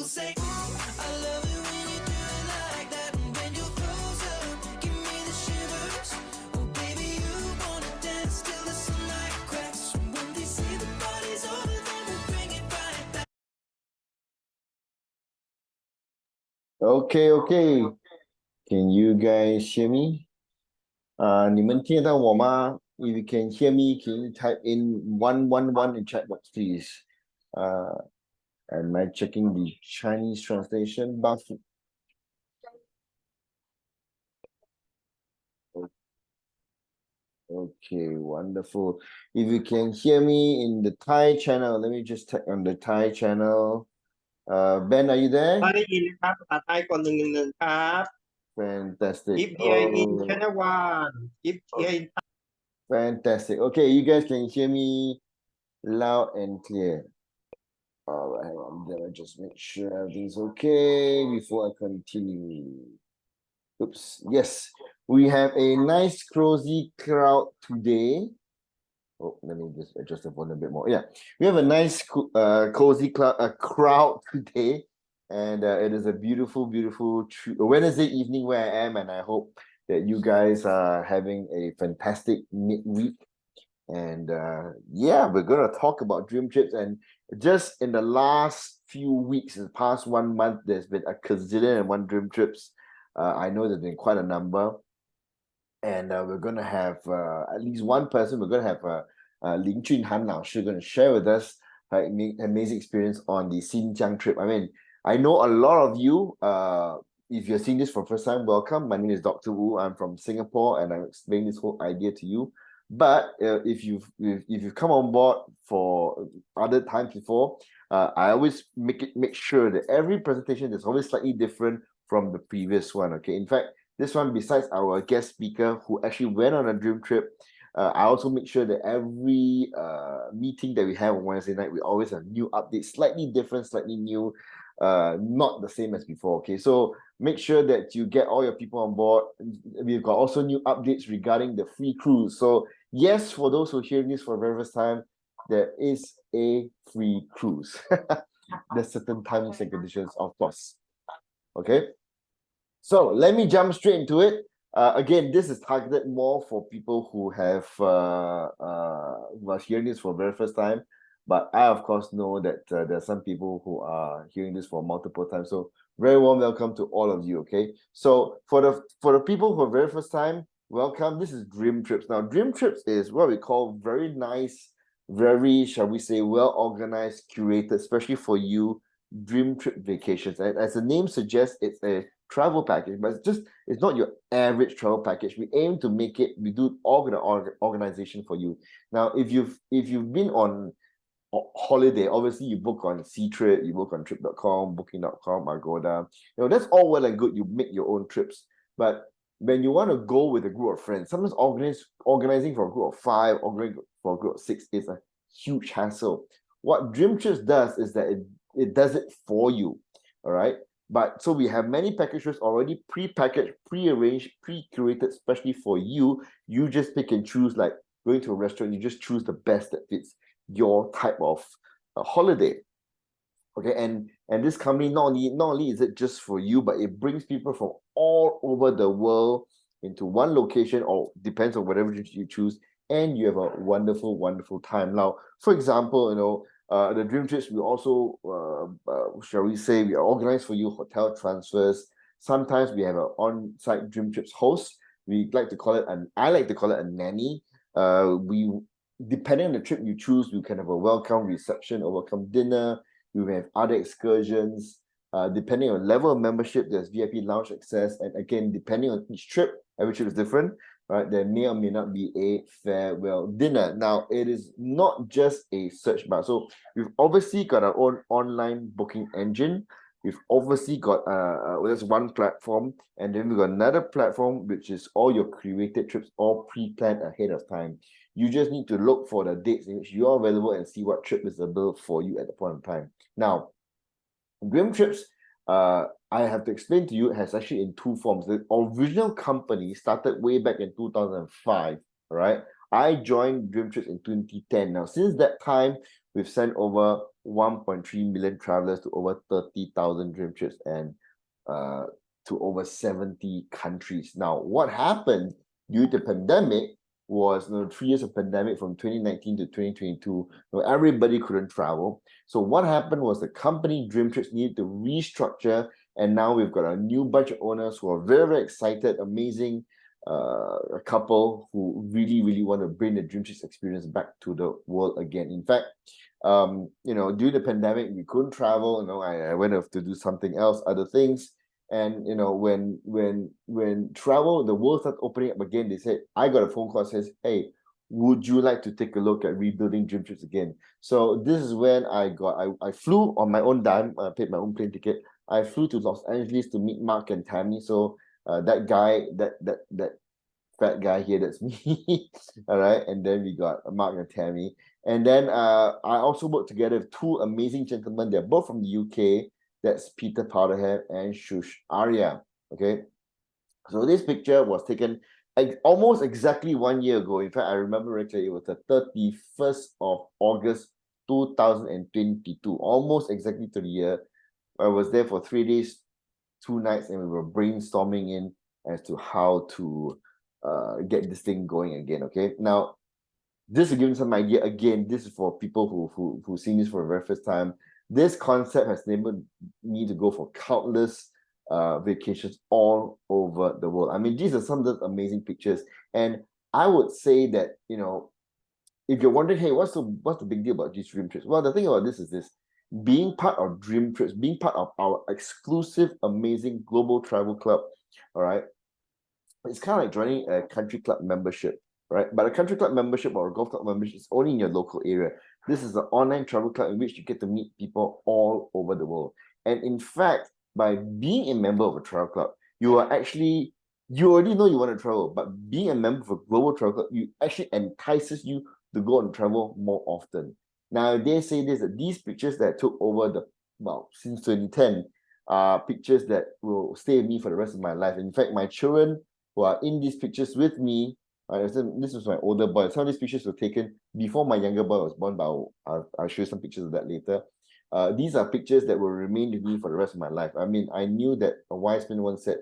say, I love it when you do it like that. And when you're closer, give me the shivers. Oh, baby, you wanna dance till the sunlight cracks. And when they say the party's over, then we'll bring it right back. Okay. Can you guys hear me? 你们听得到我吗? If you can hear me, can you type in 111 in chat box, please? Am I checking the Chinese translation? Okay, wonderful. If you can hear me in the Thai channel, let me just type on the Thai channel. Ben, are you there? ได้ยินครับภาษาไทยก่อน111ครับ Fantastic. If here in China one if here in Fantastic. Okay, you guys can hear me loud and clear. All right, I'm gonna just make sure everything's okay before I continue. Oops. Yes, we have a nice cozy crowd today. Oh, let me just adjust the volume a bit more. Yeah, we have a nice cozy crowd today, and it is a beautiful Wednesday evening where I am, and I hope that you guys are having a fantastic midweek. And yeah, we're gonna talk about dream trips. And just in the last few weeks, in the past 1 month, there's been a gazillion and one dream trips. I know there's been quite a number. And we're going to have at least one person. We're going to have Lin JunHan now. She's going to share with us her amazing experience on the Xinjiang trip. I mean, I know a lot of you, if you're seeing this for the first time, welcome. My name is Dr. Wu. I'm from Singapore, and I'm explaining this whole idea to you. But if you've come on board for other times before, I always make sure that every presentation is always slightly different from the previous one. Okay, in fact, this one, besides our guest speaker who actually went on a dream trip, I also make sure that every meeting that we have on Wednesday night, we always have new updates, slightly different, slightly new, not the same as before. Okay, so make sure that you get all your people on board. We've got also new updates regarding the free cruise. So yes, for those who hear this for the very first time, there is a free cruise. There's certain times and conditions, of course. Okay. So let me jump straight into it. Again, this is targeted more for people who have who are hearing this for the very first time. But I, of course, know that there are some people who are hearing this for multiple times. So very warm welcome to all of you, okay? So for the people who are very first time, welcome. This is Dream Trips. Now, Dream Trips is what we call very nice, very, shall we say, well-organized, curated, especially for you, dream trip vacations. And as the name suggests, it's a travel package, but it's not your average travel package. We aim to make it, we do organization for you. Now, if you've been on holiday, obviously you book on Ctrip, you book on trip.com, booking.com, Agoda. That's all well and good. You make your own trips. But when you want to go with a group of friends, sometimes organizing for a group of 5, organizing for a group of 6 is a huge hassle. What Dream Trips does is that it does it for you. All right. But so we have many packages already pre-packaged, pre-arranged, pre-curated, especially for you. You just pick and choose, like going to a restaurant, you just choose the best that fits your type of holiday. Okay, and this company, not only is it just for you, but it brings people from all over the world into one location, or depends on whatever you choose, and you have a wonderful time. Now, for example, the dream trips, we also shall we say, we organize for you hotel transfers. Sometimes we have an on-site dream trips host. I like to call it a nanny. We, depending on the trip you choose, we can have a welcome reception, a welcome dinner. We have other excursions. Depending on level of membership, there's VIP lounge access, and again, depending on each trip, every trip is different. Right, there may or may not be a farewell dinner. Now, it is not just a search bar. So we've obviously got our own online booking engine. We've obviously got there's one platform, and then we've got another platform which is all your curated trips, all pre-planned ahead of time. You just need to look for the dates in which you are available and see what trip is available for you at the point in time. Now, Dream Trips, I have to explain to you, it has actually in 2 forms. The original company started way back in 2005, right? I joined Dream Trips in 2010. Now, since that time, we've sent over 1.3 million travelers to over 30,000 dream trips and to over 70 countries. Now, what happened due to the pandemic was 3 years of pandemic from 2019 to 2022. Everybody couldn't travel. So what happened was the company Dream Trips needed to restructure, and now we've got a new bunch of owners who are very, very excited, amazing a couple who really, really want to bring the Dream Trips experience back to the world again. In fact, due to the pandemic, we couldn't travel. I went off to do something else, other things. And when travel, the world started opening up again, they said, I got a phone call that says, hey, would you like to take a look at rebuilding Dream Trips again? So this is when I flew on my own dime. I paid my own plane ticket. I flew to Los Angeles to meet Mark and Tammy. So that guy, that fat guy here, that's me. All right. And then we got Mark and Tammy. And then I also worked together with two amazing gentlemen. They're both from the UK. That's Peter Powderhead and Shush Arya. Okay. So this picture was taken almost exactly 1 year ago. In fact, I remember actually it was the 31st of August 2022, almost exactly to the year. I was there for 3 days, 2 nights, and we were brainstorming in as to how to get this thing going again. Okay, now just to give you some idea, again, this is for people who've seen this for the very first time. This concept has enabled me to go for countless vacations all over the world. I mean, these are some of those amazing pictures, and I would say that if you're wondering, hey, what's the big deal about these dream trips? Well, the thing about this is this: being part of Dream Trips, being part of our exclusive, amazing global travel club, all right, it's kind of like joining a country club membership, right? But a country club membership or a golf club membership is only in your local area. This is an online travel club in which you get to meet people all over the world. And in fact, by being a member of a travel club, you already know you want to travel, but being a member of a global travel club, you actually entices you to go and travel more often. Now, they say this, that these pictures that I took over since 2010 are pictures that will stay with me for the rest of my life. In fact, my children who are in these pictures with me, this was my older boy. Some of these pictures were taken before my younger boy was born, but I'll show you some pictures of that later. These are pictures that will remain with me for the rest of my life. I mean, I knew that a wise man once said,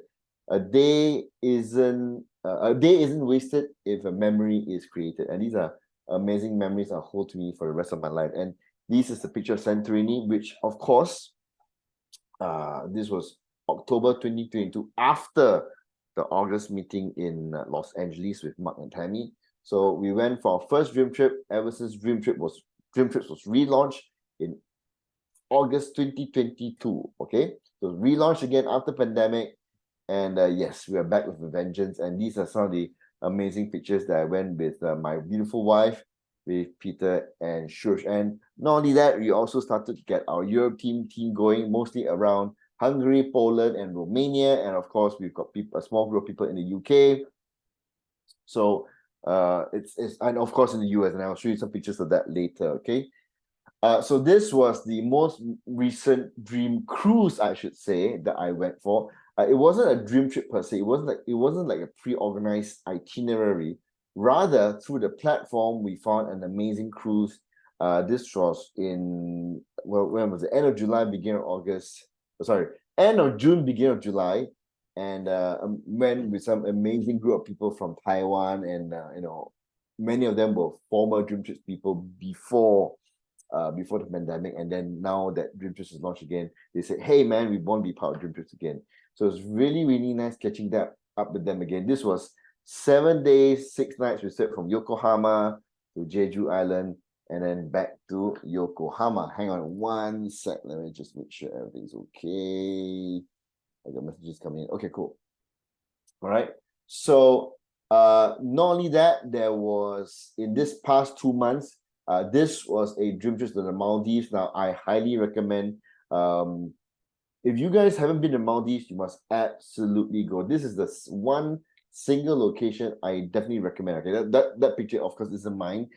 a day isn't wasted if a memory is created. And these are amazing memories I hold to me for the rest of my life. And this is the picture of Santorini, which of course, this was October 2022, after the August meeting in Los Angeles with Mark and Tammy. So we went for our first Dream Trip. Ever since Dream Trips was relaunched in August 2022. Okay, so relaunched again after pandemic, and yes, we are back with a vengeance. And these are some of the amazing pictures that I went with my beautiful wife, with Peter and Shush. And not only that, we also started to get our European team going, mostly around Hungary, Poland, and Romania. And of course, we've got a small group of people in the UK. So and of course in the US, and I'll show you some pictures of that later. Okay. So this was the most recent dream cruise, I should say, that I went for. It wasn't a dream trip per se. It wasn't like a pre-organized itinerary. Rather, through the platform, we found an amazing cruise. This was when was it? End of July, beginning of August. Sorry, end of June, beginning of July, and went with some amazing group of people from Taiwan, and many of them were former Dream Trips people before the pandemic. And then now that Dream Trips is launched again, they said, hey man, we want to be part of Dream Trips again. So it's really, really nice catching that up with them again. This was 7 days, 6 nights. We said from Yokohama to Jeju Island and then back to Yokohama. Hang on one sec. Let me just make sure everything's okay. I got messages coming in. Okay, cool. All right. So not only that, there was, in this past 2 months, this was a dream trip to the Maldives. Now, I highly recommend, if you guys haven't been to Maldives, you must absolutely go. This is the one single location I definitely recommend. Okay, that picture, of course, isn't mine.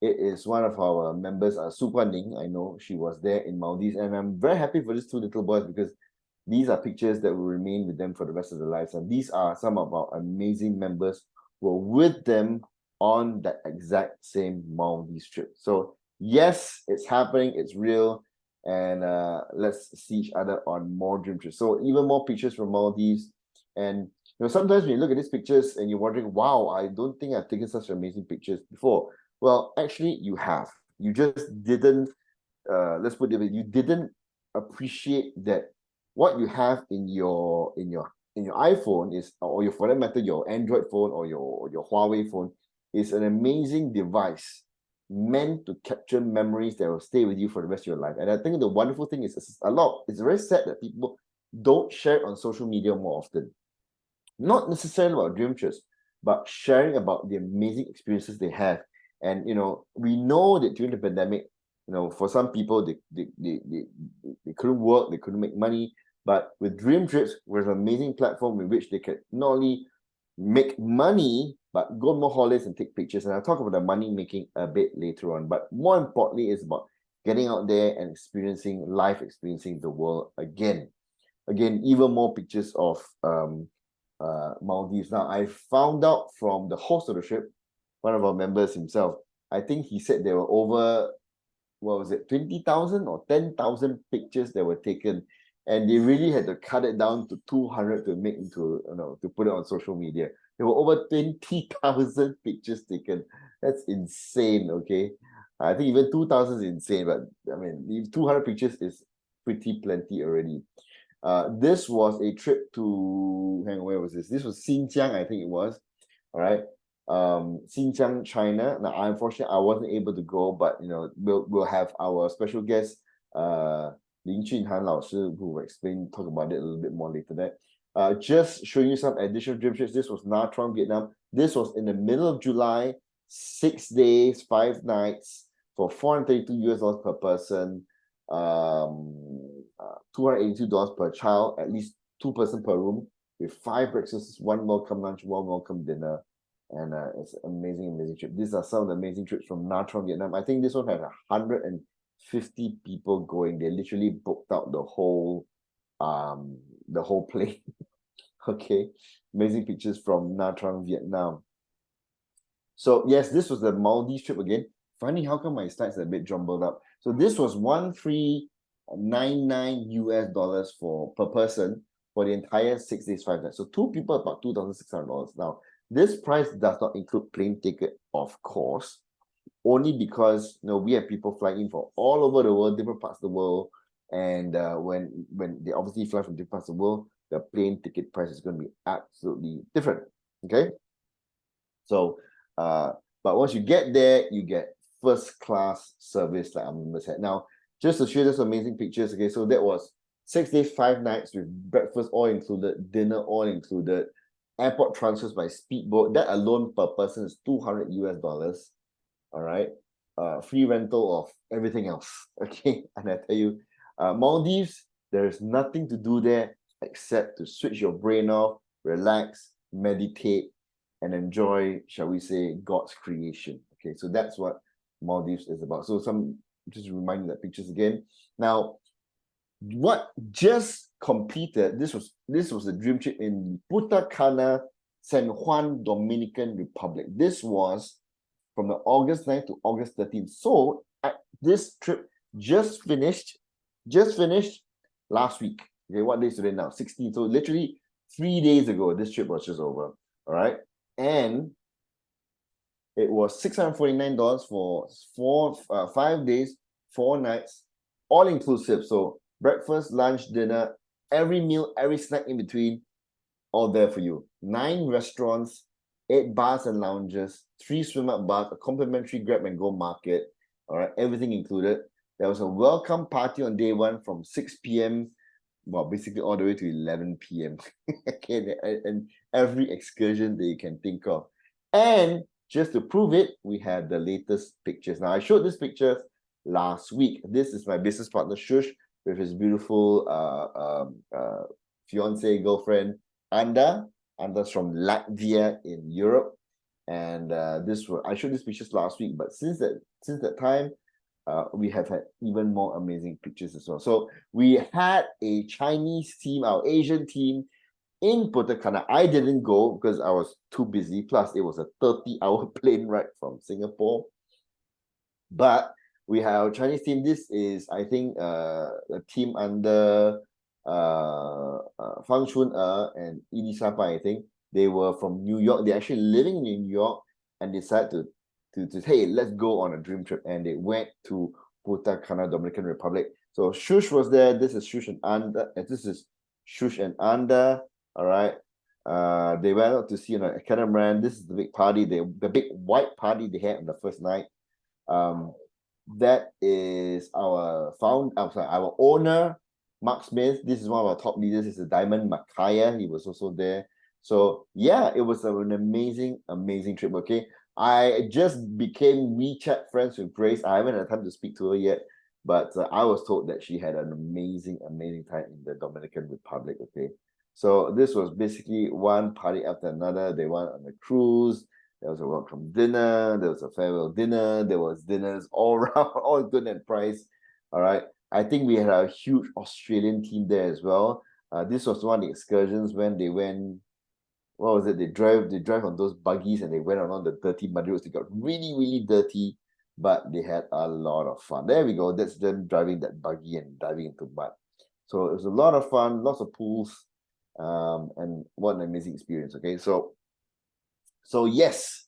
It is one of our members, Su Guaning. I know she was there in Maldives, and I'm very happy for these two little boys because these are pictures that will remain with them for the rest of their lives. And these are some of our amazing members who were with them on that exact same Maldives trip. So Yes, it's happening, it's real, and let's see each other on more dream trips. So even more pictures from Maldives, and sometimes when you look at these pictures and you're wondering, wow, I don't think I've taken such amazing pictures before. Well, actually, you have. You just didn't. Let's put it. You didn't appreciate that what you have in your iPhone is, or your, for that matter, your Android phone or your Huawei phone, is an amazing device meant to capture memories that will stay with you for the rest of your life. And I think the wonderful thing is it's very sad that people don't share it on social media more often. Not necessarily about dream trips, but sharing about the amazing experiences they have. And we know that during the pandemic, for some people they couldn't work, they couldn't make money. But with dream trips, was an amazing platform in which they could not only make money, but go more holidays and take pictures. And I'll talk about the money making a bit later on. But more importantly, it's about getting out there and experiencing the world again. Again, even more pictures of Maldives. Now, I found out from the host of the trip, one of our members himself, I think he said there were over, 20,000 or 10,000 pictures that were taken, and they really had to cut it down to 200 to make into, to put it on social media. There were over 20,000 pictures taken. That's insane, okay? I think even 2,000 is insane, but I mean, 200 pictures is pretty plenty already. This was a trip to, hang on, where was this? This was Xinjiang, I think it was. All right. Xinjiang, China. Now, unfortunately, I wasn't able to go, but we'll have our special guest, Lin JunHan 老师, who will talk about it a little bit more later. That just showing you some additional dream trips. This was Nha Trang, Vietnam. This was in the middle of July, 6 days, 5 nights for $432 per person. $282 per child, at least 2 person per room, with 5 breakfasts, 1 welcome lunch, 1 welcome dinner, and it's an amazing trip. These are some of the amazing trips from Nha Trang, Vietnam. I think this one had 150 people going. They literally booked out the whole plane. Okay, amazing pictures from Nha Trang, Vietnam. So yes, this was the Maldives trip again. Funny, how come my slides are a bit jumbled up? So this was $1,399 per person for the entire 6 days, 5 nights. So 2 people, about $2,600. Now, this price does not include plane ticket, of course, only because we have people flying in from all over the world, different parts of the world, and when they obviously fly from different parts of the world, the plane ticket price is going to be absolutely different. Okay, so but once you get there, you get first class service like our members had. Now, just to show you those amazing pictures, okay, so that was 6 days, 5 nights with breakfast all included, dinner all included, airport transfers by speedboat. That alone per person is $200. All right, free rental of everything else. Okay, and I tell you, Maldives, there is nothing to do there except to switch your brain off, relax, meditate, and enjoy, shall we say, God's creation. Okay, so that's what Maldives is about. So just reminding that pictures again. Now, what just completed, this was a dream trip in Punta Cana, San Juan, Dominican Republic. This was from the August 9th to August 13th. So this trip just finished last week. Okay, what day is today now? 16. So literally 3 days ago, this trip was just over. All right. And it was $649 for 5 days, 4 nights, all inclusive. So breakfast, lunch, dinner, every meal, every snack in between, all there for you. 9 restaurants, 8 bars and lounges, 3 swim-up bars, a complimentary grab and go market. All right, everything included. There was a welcome party on day 1 from 6 p.m. Well, basically all the way to 11 p.m. Okay, and every excursion that you can think of. And just to prove it, we have the latest pictures. Now, I showed these pictures last week. This is my business partner, Shush, with his beautiful fiance, girlfriend, Anda. Anda's from Latvia in Europe. And I showed these pictures last week, but since that time, we have had even more amazing pictures as well. So we had a Chinese team, our Asian team, in Punta Cana. I didn't go because I was too busy. Plus, it was a 30-hour plane ride from Singapore. But we have our Chinese team. This is, I think, the team under Fang Chun and Elisa Pai, I think. They were from New York. They're actually living in New York and decided to hey, let's go on a dream trip. And they went to Punta Cana, Dominican Republic. So Shush was there. This is Shush and Anda. This is Shush and Anda. All right. They went out to see a catamaran. This is the big party. The big white party they had on the first night. That is our our owner, Mark Smith. This is one of our top leaders. This is Diamond Makaya. He was also there. So yeah, it was an amazing, amazing trip. Okay. I just became WeChat friends with Grace. I haven't had time to speak to her yet, but I was told that she had an amazing, amazing time in the Dominican Republic. Okay. So this was basically one party after another. They went on a cruise. There was a welcome dinner. There was a farewell dinner. There was dinners all around, all good and priced. All right. I think we had a huge Australian team there as well. This was one of the excursions when they went. What was it? They drive on those buggies and they went around the dirty muddy roads. They got really, really dirty, but they had a lot of fun. There we go. That's them driving that buggy and diving into mud. So it was a lot of fun, lots of pools, and what an amazing experience. Okay, so yes,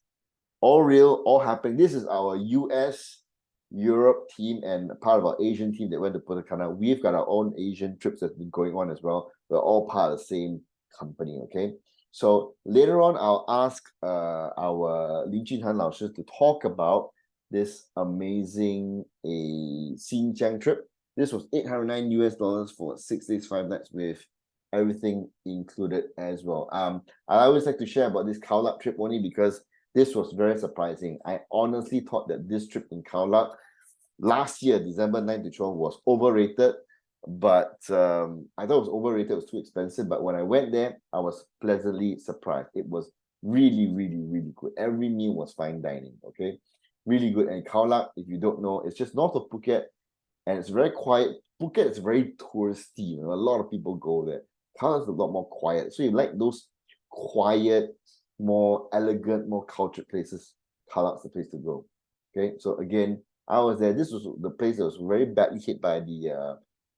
all real, all happening. This is our US, Europe team and part of our Asian team that went to Punta Cana. We've got our own Asian trips that's been going on as well. We're all part of the same company. Okay. So later on, I'll ask our Lin JunHan 老师 to talk about this amazing Xinjiang trip. This was $809 for 6 days, 5 nights with everything included as well. I always like to share about this Khao Lak trip only because this was very surprising. I honestly thought that this trip in Khao Lak last year, December 9 to 12, was overrated. But I thought it was overrated, it was too expensive. But when I went there, I was pleasantly surprised. It was really, really, really good. Every meal was fine dining, okay? Really good. And Khao Lak, if you don't know, it's just north of Phuket, and it's very quiet. Phuket is very touristy, a lot of people go there. Khao Lak is a lot more quiet. So you like those quiet, more elegant, more cultured places, Khao Lak's the place to go, okay? So again, I was there. This was the place that was very badly hit by the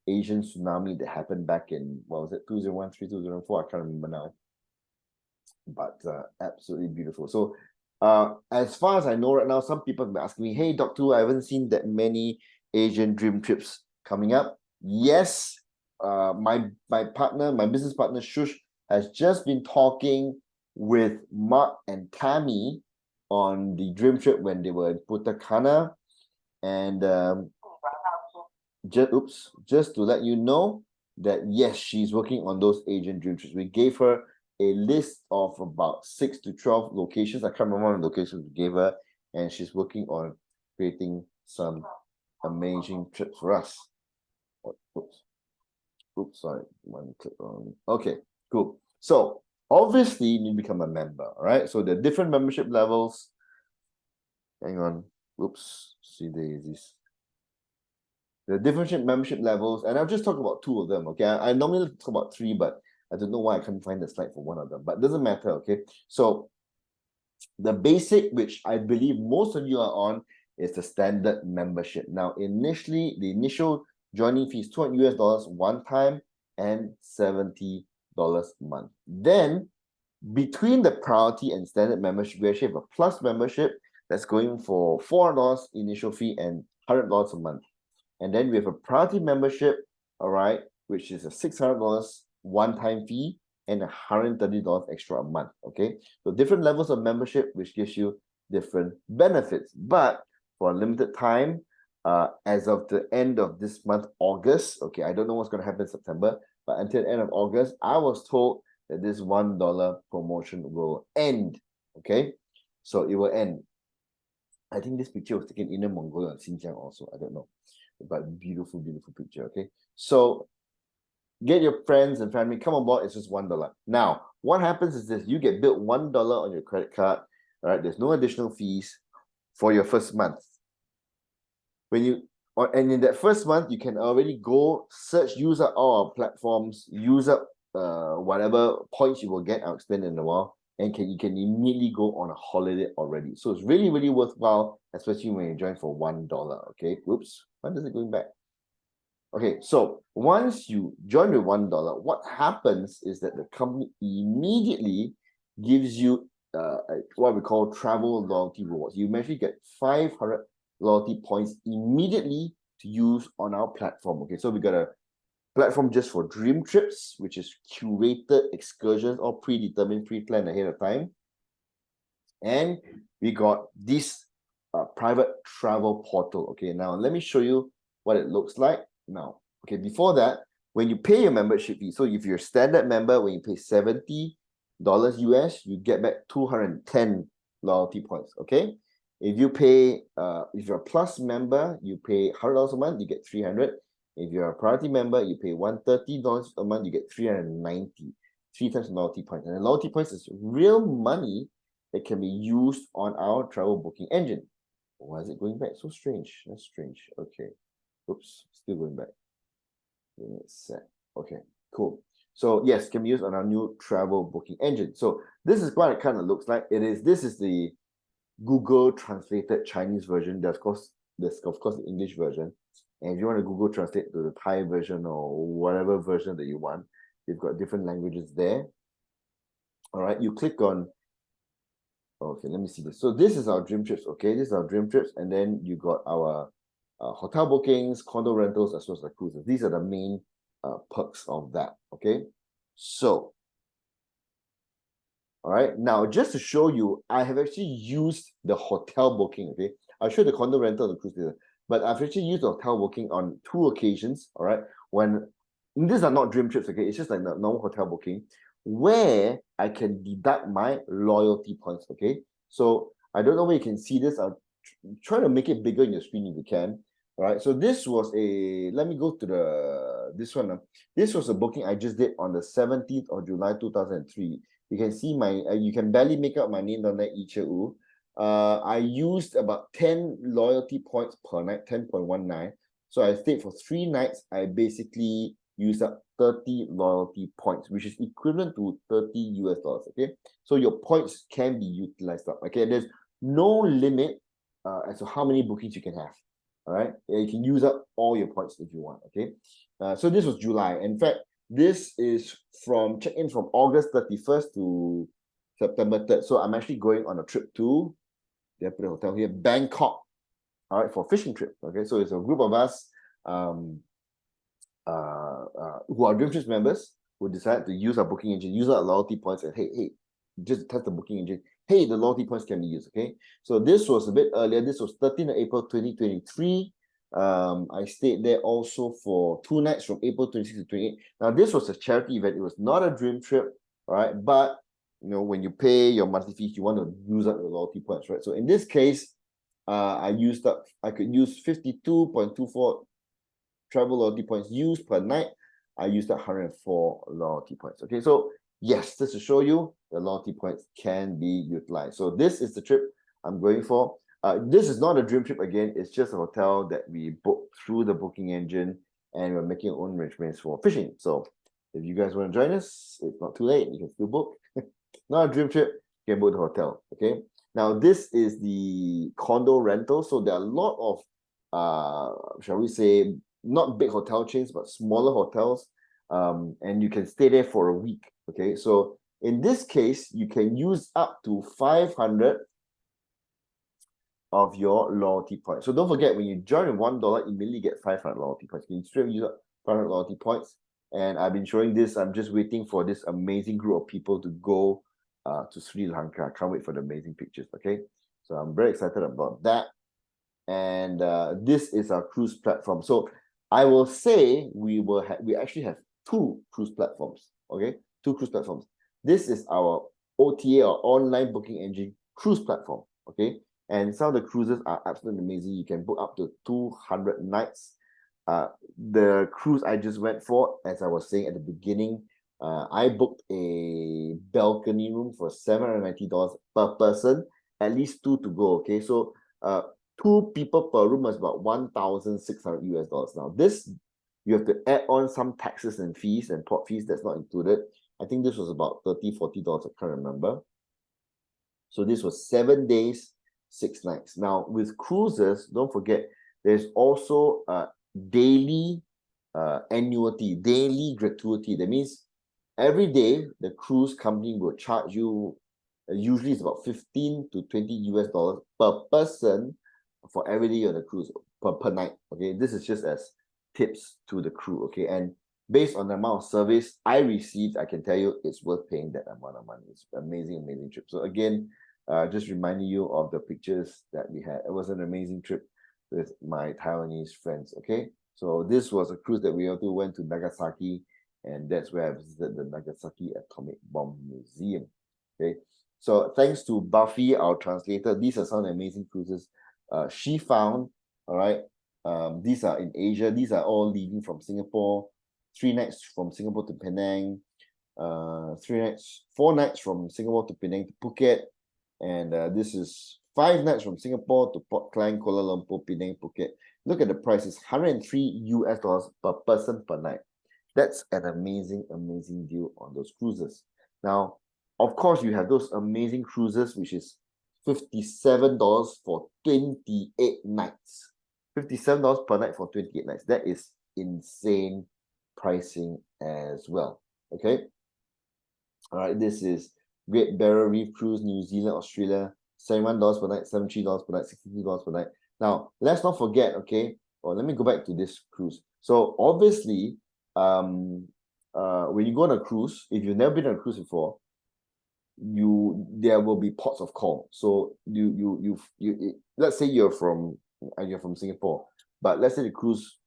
Asian tsunami that happened back in, what was it, 2013, 2004? I can't remember now. But absolutely beautiful. So as far as I know right now, some people have been asking me, hey, Dr. I haven't seen that many Asian dream trips coming up. Yes, my partner, my business partner, Shush, has just been talking with Mark and Tammy on the dream trip when they were in Punta Cana. And just to let you know that yes, she's working on those Asian dream trips. We gave her a list of about 6 to 12 locations. I can't remember what locations we gave her, and she's working on creating some amazing trips for us. Sorry, one click on. Okay, cool. So obviously you need to become a member, all right? So the different membership levels. Hang on. See daisies. The different membership levels, and I'll just talk about 2 of them, okay? I normally talk about 3, but I don't know why I can't find the slide for one of them, but it doesn't matter, okay? So the basic, which I believe most of you are on, is the standard membership. Now, initially, the initial joining fee is $200 one time and $70 a month. Then, between the priority and standard membership, we actually have a plus membership that's going for $400 initial fee and $100 a month. And then we have a priority membership, all right, which is a $600 one-time fee and $130 extra a month, okay? So different levels of membership, which gives you different benefits. But for a limited time, as of the end of this month, August, okay, I don't know what's going to happen in September, but until the end of August, I was told that this $1 promotion will end, okay? So it will end. I think this picture was taken in Inner Mongolia and Xinjiang also, I don't know. But beautiful, beautiful picture, okay? So get your friends and family, come on board, it's just $1. Now, what happens is this, you get billed $1 on your credit card, all right? There's no additional fees for your first month. And in that first month, you can already go search, use up all our platforms, use up whatever points you will get, I'll explain in a while, and you can immediately go on a holiday already. So it's really, really worthwhile, especially when you join for $1. Okay, oops, when is it going back? Okay, so once you join with $1, what happens is that the company immediately gives you what we call travel loyalty rewards. You actually get 500 loyalty points immediately to use on our platform. Okay, so we got a platform just for dream trips, which is curated excursions or predetermined, pre-planned ahead of time. And we got this private travel portal. Okay, now let me show you what it looks like. Now, okay, before that, when you pay your membership fee, so if you're a standard member, when you pay $70 US, you get back 210 loyalty points. Okay, if you pay, if you're a plus member, you pay $100 a month, you get 300. If you're a priority member, you pay $130 a month, you get 390, 3 times loyalty points. And the loyalty points is real money that can be used on our travel booking engine. Why is it going back? So strange. That's strange. Okay. Oops, still going back. Set. Okay, cool. So yes, can be used on our new travel booking engine. So this is what it kind of looks like. This is the Google translated Chinese version. There's of course the English version. And if you want to Google translate to the Thai version or whatever version that you want, you've got different languages there. All right, you click on, okay, let me see this. So this is our dream trips, okay? This is our dream trips. And then you got our hotel bookings, condo rentals, as well as the cruises. These are the main perks of that, okay? So, all right, now just to show you, I have actually used the hotel booking, okay? I'll show the condo rental and the cruise later, but I've actually used the hotel booking on 2 occasions, all right? These are not dream trips, okay? It's just like the normal hotel booking where I can deduct my loyalty points, okay? So I don't know where you can see this. I'll try to make it bigger in your screen if you can. All right, so this was let me go to this one. This was a booking I just did on the 17th of July 2003. You can see you can barely make out my name down there, Icheu. I used about 10 loyalty points per night, 10.19. So I stayed for 3 nights. I basically used up 30 loyalty points, which is equivalent to $30 US, okay? So your points can be utilized up, okay? There's no limit as to how many bookings you can have. All right, you can use up all your points if you want. Okay, so this was July. In fact, this is from check-in from August 31st to September 3rd. So I'm actually going on a trip to, they put a hotel here, Bangkok. All right, for a fishing trip. Okay, so it's a group of us who are Dream Trips members who decided to use our booking engine, use our loyalty points, and hey, just test the booking engine. Hey, the loyalty points can be used, okay? So this was a bit earlier. This was 13th of April 2023. I stayed there also for 2 nights from April 26 to 28. Now, this was a charity event. It was not a dream trip, all right? But, you know, when you pay your monthly fees, you want to use up your loyalty points, right? So in this case, I could use 52.24 travel loyalty points used per night. I used up 104 loyalty points, okay? So yes, just to show you, the loyalty points can be utilized. So this is the trip I'm going for. This is not a dream trip again. It's just a hotel that we booked through the booking engine, and we're making our own arrangements for fishing. So if you guys want to join us, it's not too late. You can still book. Not a dream trip, you can book the hotel, okay? Now, this is the condo rental. So there are a lot of, shall we say, not big hotel chains, but smaller hotels. And you can stay there for a week, okay? So in this case, you can use up to 500 of your loyalty points. So don't forget, when you join with $1, you immediately get 500 loyalty points. You can straight use up 500 loyalty points. And I've been showing this. I'm just waiting for this amazing group of people to go to Sri Lanka. I can't wait for the amazing pictures, okay? So I'm very excited about that. And this is our cruise platform. So I will say we actually have 2 cruise platforms, okay? 2 cruise platforms. This is our OTA, or online booking engine cruise platform, okay? And some of the cruises are absolutely amazing. You can book up to 200 nights. The cruise I just went for, as I was saying at the beginning, I booked a balcony room for $790 per person, at least 2 to go, okay? So 2 people per room is about $1,600 US. Now this, you have to add on some taxes and fees and port fees that's not included. I think this was about $30, $40, I can't remember. So this was 7 days, 6 nights. Now with cruises, don't forget, there's also a daily annuity, daily gratuity. That means every day the cruise company will charge you, usually it's about 15 to 20 US dollars per person for every day on the cruise, per night. Okay, this is just as tips to the crew. Okay, and based on the amount of service I received, I can tell you it's worth paying that amount of money. It's amazing trip. So again, just reminding you of the pictures that we had. It was an amazing trip with my Taiwanese friends. Okay, so this was a cruise that we also went to Nagasaki, and that's where I visited the Nagasaki Atomic Bomb Museum. Okay, so thanks to Buffy, our translator, these are some of the amazing cruises she found. All right, these are in Asia. These are all leaving from Singapore. 3 nights from Singapore to Penang. 4 nights from Singapore to Penang to Phuket. And this is 5 nights from Singapore to Port Klang, Kuala Lumpur, Penang, Phuket. Look at the prices, 103 US dollars per person per night. That's an amazing deal on those cruises. Now, of course, you have those amazing cruises, which is $57 for 28 nights. $57 per night for 28 nights. That is insane pricing as well. Okay. All right. This is Great Barrier Reef Cruise, New Zealand, Australia. $71 per night, $73 per night, $62 per night. Now, let's not forget, okay, let me go back to this cruise. So obviously, when you go on a cruise, if you've never been on a cruise before, there will be ports of call. So let's say you're from Singapore, but let's say the cruise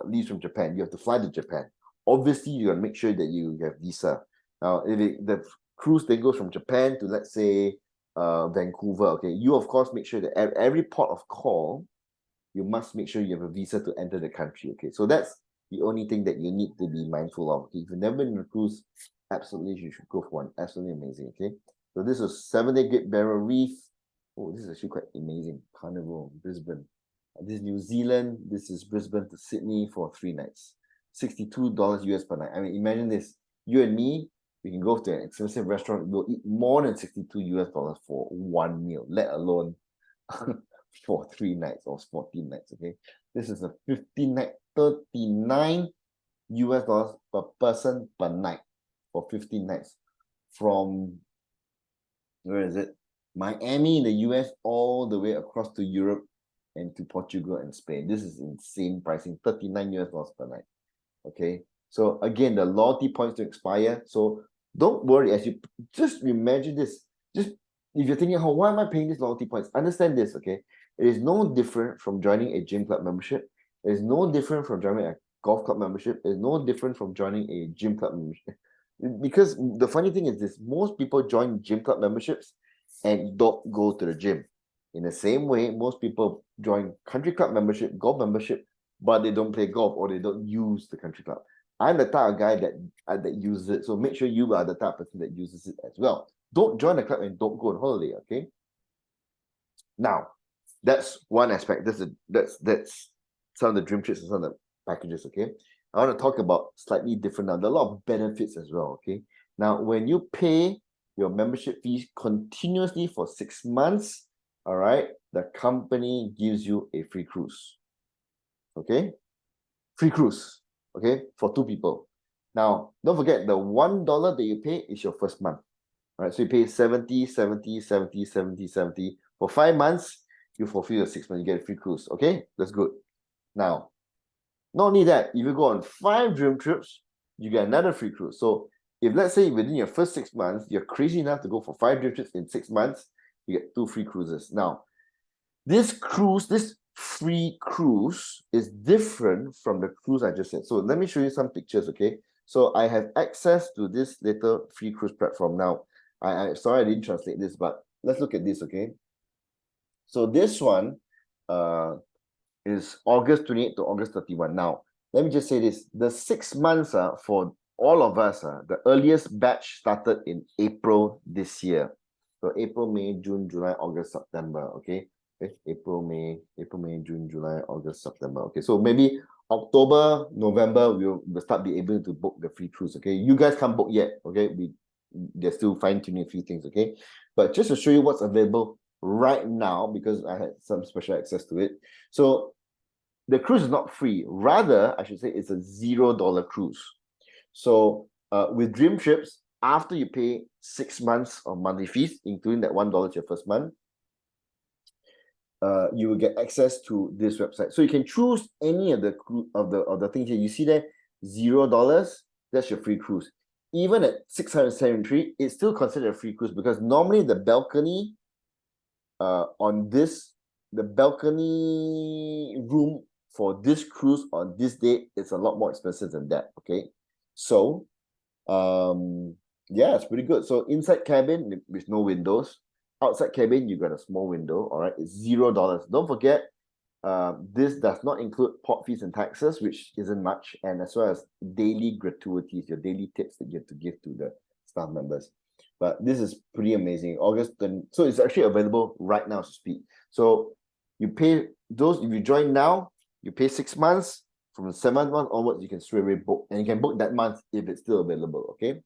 leaves from Japan. You have to fly to Japan. Obviously, you gotta make sure that you have visa. Now, if the cruise then goes from Japan to, let's say, Vancouver, okay, you of course make sure that at every port of call, you must make sure you have a visa to enter the country. Okay, so that's the only thing that you need to be mindful of. Okay? If you've never been on a cruise, absolutely you should go for one. Absolutely amazing. Okay, so this was 7-day Great Barrier Reef. Oh, this is actually quite amazing. Carnival, Brisbane. This is New Zealand. This is Brisbane to Sydney for 3 nights. $62 US per night. I mean, imagine this. You and me, we can go to an expensive restaurant. We'll eat more than 62 US dollars for one meal, let alone for 3 nights or 14 nights. Okay, this is a 15-night, 39 US dollars per person per night for 15 nights from, where is it? Miami in the US all the way across to Europe and to Portugal and Spain. This is insane pricing, 39 US dollars per night. Okay, so again, the loyalty points to expire. So don't worry, as you just imagine this. Just if you're thinking, why am I paying these loyalty points? Understand this, okay? It is no different from joining a gym club membership. It is no different from joining a golf club membership. It is no different from joining a gym club membership. Because the funny thing is this, most people join gym club memberships and don't go to the gym. In the same way, most people join country club membership, golf membership, but they don't play golf or they don't use the country club. I'm the type of guy that uses it. So make sure you are the type of person that uses it as well. Don't join the club and don't go on holiday, okay? Now, that's one aspect. That's some of the dream trips and some of the packages, okay? I want to talk about slightly different now. There are a lot of benefits as well, okay? Now, when you pay your membership fees continuously for 6 months, all right, the company gives you a free cruise, okay? Free cruise, okay, for 2 people. Now, don't forget, the $1 that you pay is your first month, all right? So you pay 70, 70, 70, 70, 70. For 5 months, you fulfill your 6 months, you get a free cruise, okay? That's good. Now, not only that, if you go on 5 dream trips, you get another free cruise. So if, let's say, within your first 6 months, you're crazy enough to go for 5 dream trips in 6 months, you get 2 free cruises. Now, this free cruise is different from the cruise I just said. So let me show you some pictures, okay? So I have access to this little free cruise platform now. I sorry I didn't translate this, but let's look at this, okay? So this one is August 28 to August 31. Now, let me just say this. The 6 months for all of us, the earliest batch started in April this year. So April, May, June, July, August, September, okay? April, May, June, July, August, September. Okay, so maybe October, November, we'll start be able to book the free cruise, okay? You guys can't book yet, okay? they're still fine-tuning a few things, okay? But just to show you what's available right now, because I had some special access to it. So the cruise is not free. Rather, I should say it's a $0 cruise. So with Dream Trips, after you pay 6 months of monthly fees, including that $1 your first month, you will get access to this website. So you can choose any of the things here. You see there, $0, that's your free cruise. Even at 673, it's still considered a free cruise because normally the balcony the balcony room for this cruise on this date is a lot more expensive than that. Okay, so yeah, it's pretty good. So inside cabin with no windows. Outside cabin, you got a small window. All right, it's $0. Don't forget, this does not include port fees and taxes, which isn't much, and as well as daily gratuities, your daily tips that you have to give to the staff members. But this is pretty amazing. August 10, so it's actually available right now to speak. So you pay those, if you join now, you pay 6 months. From the 7th month onwards, you can straight away book, and you can book that month if it's still available. Okay.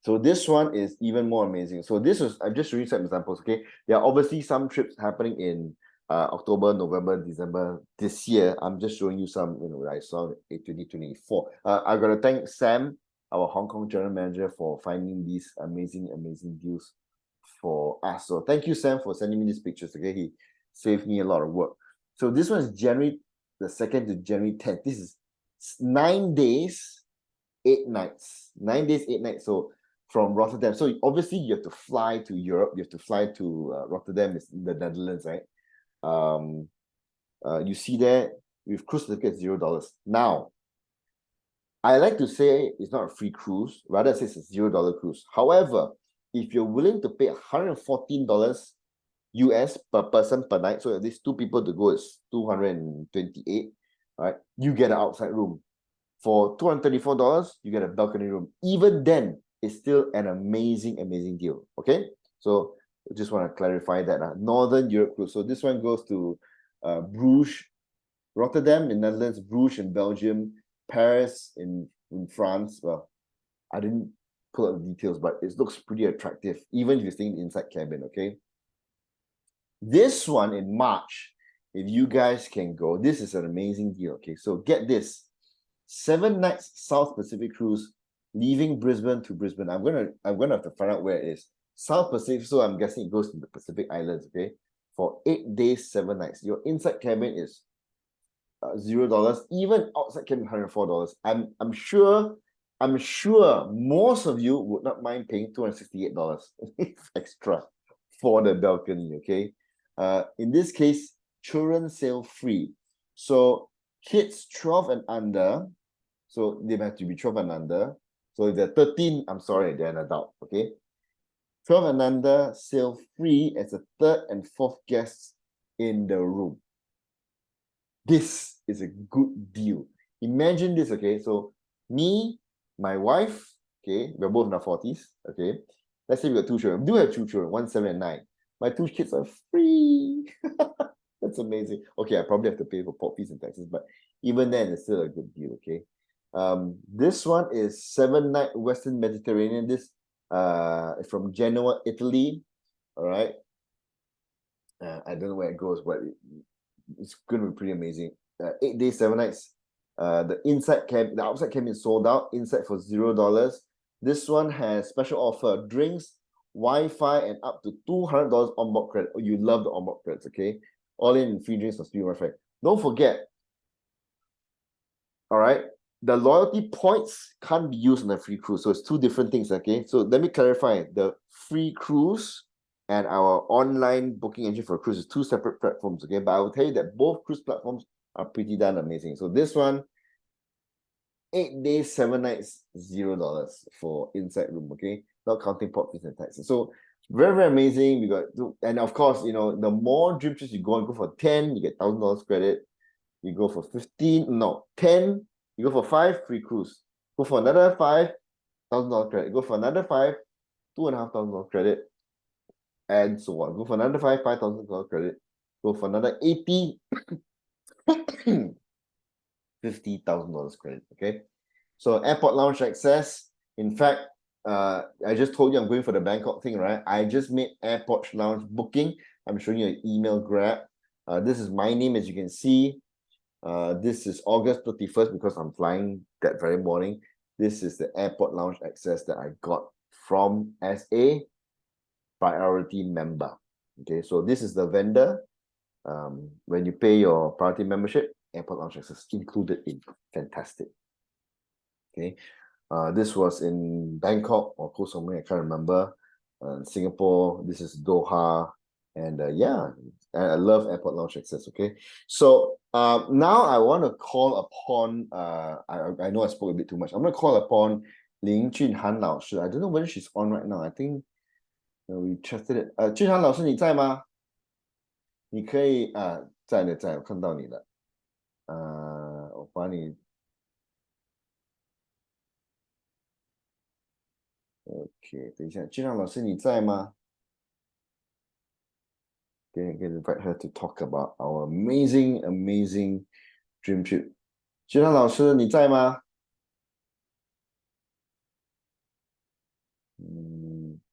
So this one is even more amazing. So this is, I'm just showing you some examples, okay? There are obviously some trips happening in October, November, December this year. I'm just showing you some, I saw in 2024. I got to thank Sam, our Hong Kong general manager, for finding these amazing deals for us. So thank you, Sam, for sending me these pictures, okay? He saved me a lot of work. So this one is January the 2nd to January 10th. This is 9 days, 8 nights. 9 days, 8 nights. So from Rotterdam. So obviously you have to fly to Europe. You have to fly to Rotterdam, is in the Netherlands, right? You see there, with cruise tickets, $0. Now, I like to say it's not a free cruise. Rather, say it's a $0 cruise. However, if you're willing to pay $114 US per person per night, so at least 2 people to go is 228, right? You get an outside room. For $234, you get a balcony room. Even then, it's still an amazing deal. Okay, so I just want to clarify that. Northern Europe cruise. So this one goes to Bruges, Rotterdam in Netherlands, Bruges in Belgium, Paris in France. Well, I didn't pull out the details, but it looks pretty attractive, even if you're staying inside cabin. Okay, this one in March, if you guys can go, this is an amazing deal. Okay, so get this: 7 nights South Pacific cruise, leaving Brisbane to Brisbane. I'm gonna have to find out where it is. South Pacific, so I'm guessing it goes to the Pacific Islands, okay? For 8 days, 7 nights. Your inside cabin is $0. Even outside cabin, $104. I'm sure most of you would not mind paying $268 extra for the balcony, okay? In this case, children sail free. So kids 12 and under, so they have to be 12 and under. So if they're 13, I'm sorry, they're an adult, okay? 12 and under sail free as a 3rd and 4th guests in the room. This is a good deal. Imagine this, okay? So me, my wife, okay, we're both in our 40s, okay? Let's say we got 2 children. We do have 2 children, 1, 7, and 9. My 2 kids are free. That's amazing. Okay, I probably have to pay for port fees and taxes, but even then, it's still a good deal, okay? This one is 7-night Western Mediterranean. This from Genoa, Italy. All right. I don't know where it goes, but it's going to be pretty amazing. 8 days, 7 nights. The outside cabin is sold out. Inside for $0. This one has special offer: drinks, Wi-Fi, and up to $200 onboard credit. Oh, you love the onboard credits, okay? All in free drinks or free Wi-Fi. Don't forget. All right. The loyalty points can't be used on a free cruise. So it's 2 different things, okay? So let me clarify. The free cruise and our online booking engine for a cruise is 2 separate platforms, okay? But I will tell you that both cruise platforms are pretty darn amazing. So this one, 8 days, 7 nights, $0 for inside room, okay? Not counting port fees and taxes. So very amazing. We got, and of course, the more dream trips you go for 10, you get $1,000 credit. You go for 15, no, 10, you go for 5, free cruise. Go for another 5, $1,000 credit. Go for another 5, $2,500 credit, and so on. Go for another 5, $5,000 credit. Go for another 80, $50,000 credit. Okay. So airport lounge access. In fact, I just told you I'm going for the Bangkok thing, right? I just made airport lounge booking. I'm showing you an email grab. This is my name, as you can see. This is August 31st because I'm flying that very morning. This is the airport lounge access that I got from as a priority member. Okay, so this is the vendor. When you pay your priority membership, airport lounge access included in. Fantastic. Okay, this was in Bangkok or Koh Samui, I can't remember. Singapore, this is Doha, and yeah, I love airport lounge access. Okay, so now I want to call upon I know I spoke a bit too much. I'm going to call upon Lin JunHan 老师. I don't know whether she's on right now. I think we chatted it. JunHan 老师你在吗？你可以在的，在，我看到你了。我把你 OK， 等一下，俊亮老师你在吗？ Can invite her to talk about our amazing dream trip. 俊亮老师你在吗？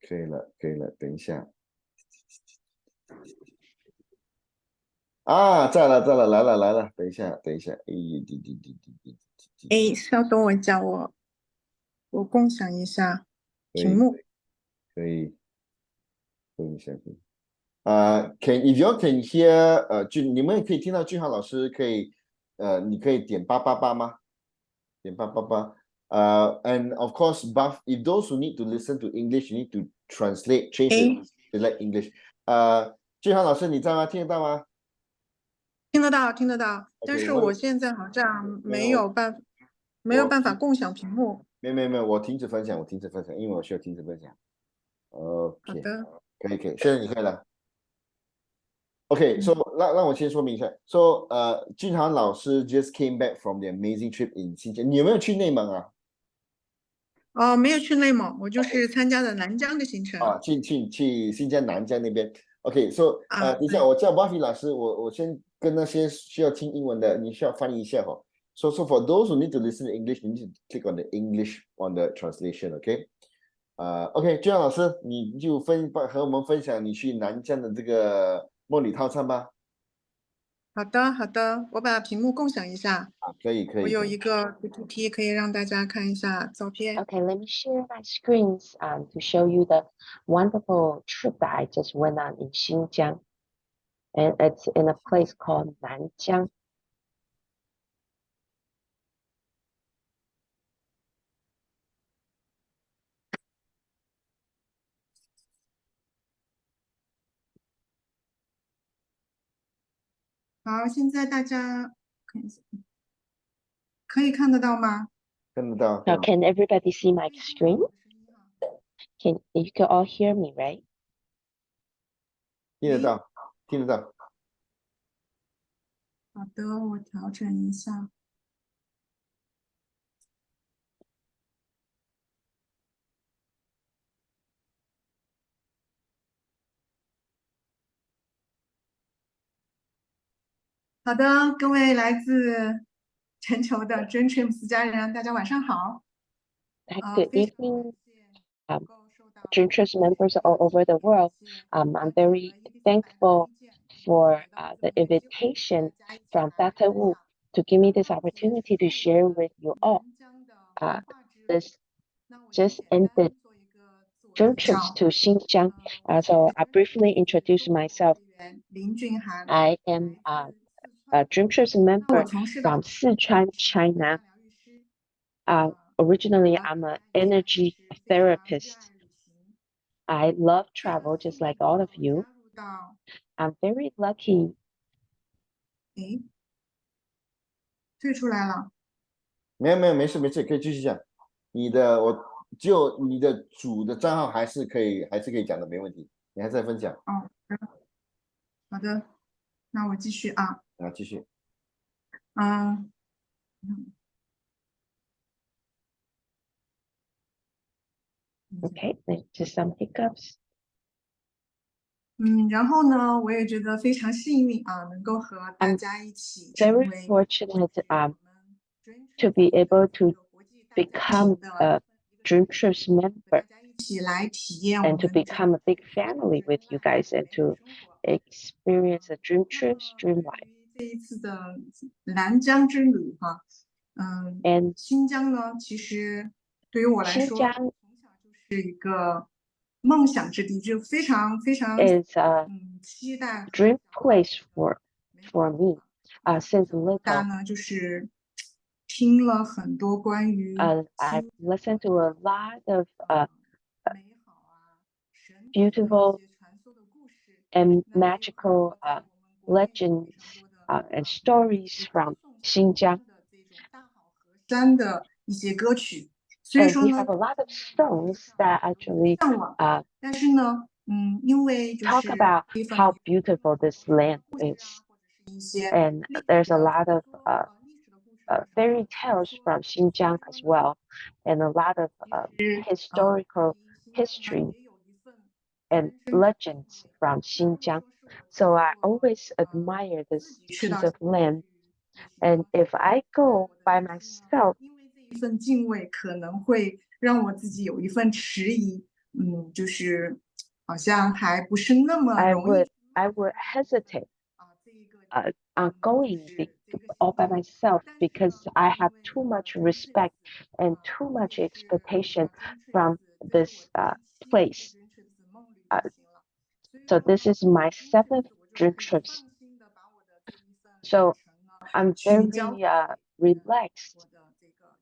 可以了，等一下。在了，来了，等一下，稍等我一下，我共享一下屏幕。可以，共一下。if you all can hear 你们可以听到俊浩老师，可以你可以点888吗？点888。and of course, buff. If those who need to listen to English, you need to translate, change it, select English. 俊浩老师你在吗？听得到吗？听得到，但是我现在好像没有办法共享屏幕。没有，我停止分享，因为我需要停止分享。OK， 好的，可以，现在你可以了。OK， so 让我先说明一下。So，俊涵老师 just came back from the amazing trip in 新疆。你有没有去内蒙啊？没有去内蒙，我就是参加的南疆的行程。去新疆南疆那边。OK，so 等一下，我叫 Buffy 老师，我先跟那些需要听英文的，你需要翻译一下哈。So for those who need to listen to English, you need to click on the English on the translation. OK， 俊涵老师，你就和我们分享你去南疆的这个梦里套餐吧。好的，我把屏幕共享一下。可以。我有一个 PPT 可以让大家看一下照片。Okay, let me share my screens to show you the wonderful trip that I just went on in Xinjiang. And it's in a place called Nanjiang. 好，现在大家看一下，可以看得到吗？看得到。Now, can everybody see my screen? You can all hear me, right? 听得到。好的，我调整一下。好的，各位来自全球的 DreamTrips 家人，大家晚上好。Good evening, DreamTrips members all over the world. I'm very thankful for the invitation from Dr. Wu to give me this opportunity to share with you all. This just ended DreamTrips to Xinjiang. So I briefly introduce myself. I am a DreamTrips member from Sichuan, China. Originally, I'm an energy therapist. I love travel just like all of you. I'm very lucky. 退出来了。没有，没事，可以继续讲。你的主的账号还是可以讲的，没问题。你还在分享。好的，那我继续啊。继续。Okay, there's just some hiccups. 然后呢，我也觉得非常幸运啊，能够和大家一起 very fortunate to be able to become a dream trips member 一起来体验我 and to 们这 become a big family with you guys and to experience the dream trips, dream life. 这一次的南疆之旅哈，And 新疆呢，其实对于我来说， Xinjiang 从小就是一个梦想之地，就非常非常 is a 期待 dream place for me. Since 大 little, 呢，就是听了很多关于 I've listened to a lot of 美好啊、神奇的 beautiful 一些传说的故事， and 那也有 magical 在我们国内 legends 非常多的 and stories from Xinjiang. 的这种大好河山的一些歌曲，所以 And 说 we 呢， have a lot of songs that actually 向往，但是呢，因为就 talk 是 about 一份 how beautiful this land is. 一些 And 历史 there's a 的 lot of 历史的故事啊 fairy tales from Xinjiang as well, and a lot of historical history 也有一份 and legends from Xinjiang. So I always admire this 去到 piece of land. And if I go by myself, 因为这一份敬畏，可能会让我自己有一份迟疑，就是好像还不是那么 I 容易 would hesitate 这一个 on going all by myself because I have too much respect and too much expectation from this place. So this is my 7th dream trips. So I'm very relaxed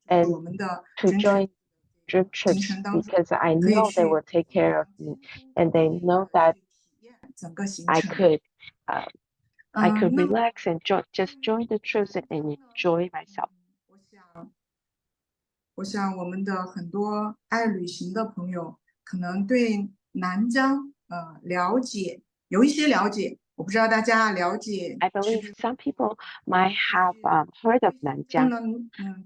and 我们的 to join dream 行 trips 程当中 because I know they will take care of me and they know that 整个行 I 程。 could I 嗯 could 那么 relax and just join the trips and enjoy myself. 我想我们的很多爱旅行的朋友可能对南疆了解有一些了解，我不知道大家了解 I believe some people might have heard of 但 Nanjiang. 呢，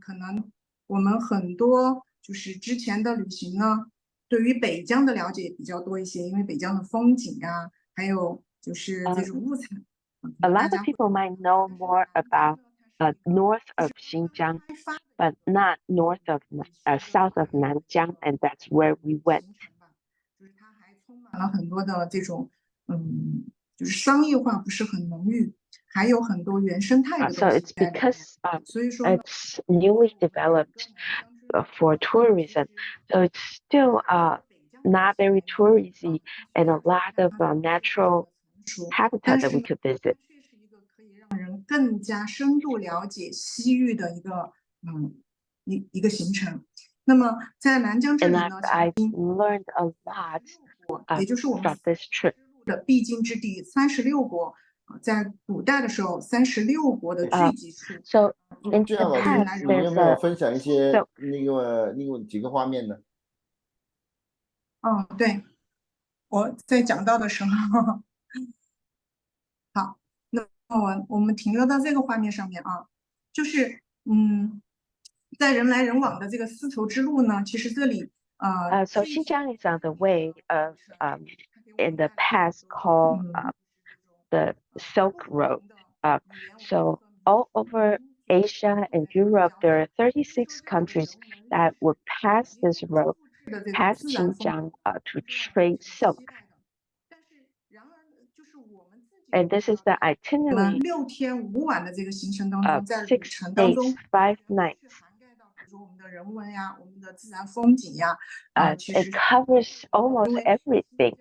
可能我们很多就是之前的旅行呢，对于北疆的了解比较多一些，因为北疆的风景啊，还有就是这种物产， A 大 lot 家 of 会 people might know more about north of Xinjiang, but not north of south of Nanjiang, and that's where we went. 就是它还充满了很多的这种就是商业化不是很浓郁，还有很多原生态的 So 东西 it's 在里面。 because 所以说呢， it's newly developed for tourism. So it's still not very touristy and a lot of natural habitat that we could visit. 确是一个可以让人更加深度了解西域的一个一个行程。那么在南疆这 And 里呢， I've learned a lot 也就是我 from 们 this trip. 的必经之地36国，在古代的时候36国的聚集处。 So in 这 the 样吧， past, 你有 there's 没有 a 分享一些 so 那个几个画面呢？对，我在讲到的时候，好，那我们停留到这个画面上面啊，就是在人来人往的这个丝绸之路呢，其实这里so Xinjiang is on the way of in the past called the Silk Road. So all over Asia and Europe, there are 36 countries that would pass this road, past Xinjiang to trade silk. And this is the 我们 itinerary 6天5晚的这个行程当 of 中，在旅 6程当 days, 中 5 nights. 涵盖到比如说我们的人文呀、我们的自然风景呀，其 It 实 covers almost 因为 everything.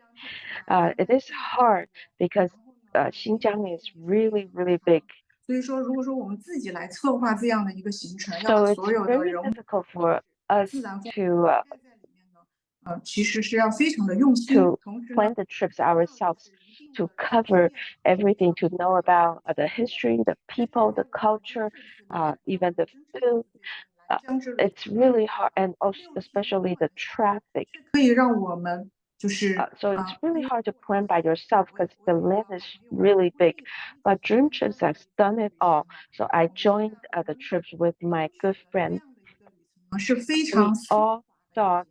It is hard because Xinjiang is really, really big. 所以说，如果说我们自己来策划这样的一个行程，要 So 把 it's 所有的 very 人文 difficult for us 自然风景 to 涵盖在里面呢，其实是要非常的用心， to 同时呢 plan the trips ourselves, to cover everything, to know about the history, the people, the culture, even the food. It's really hard, and also especially the traffic. 可以让我们就是 So it's really hard to plan by yourself because the land is really big. But Dream Trips has done it all. So I joined the trips with my good friend. 是非 We 常 all thought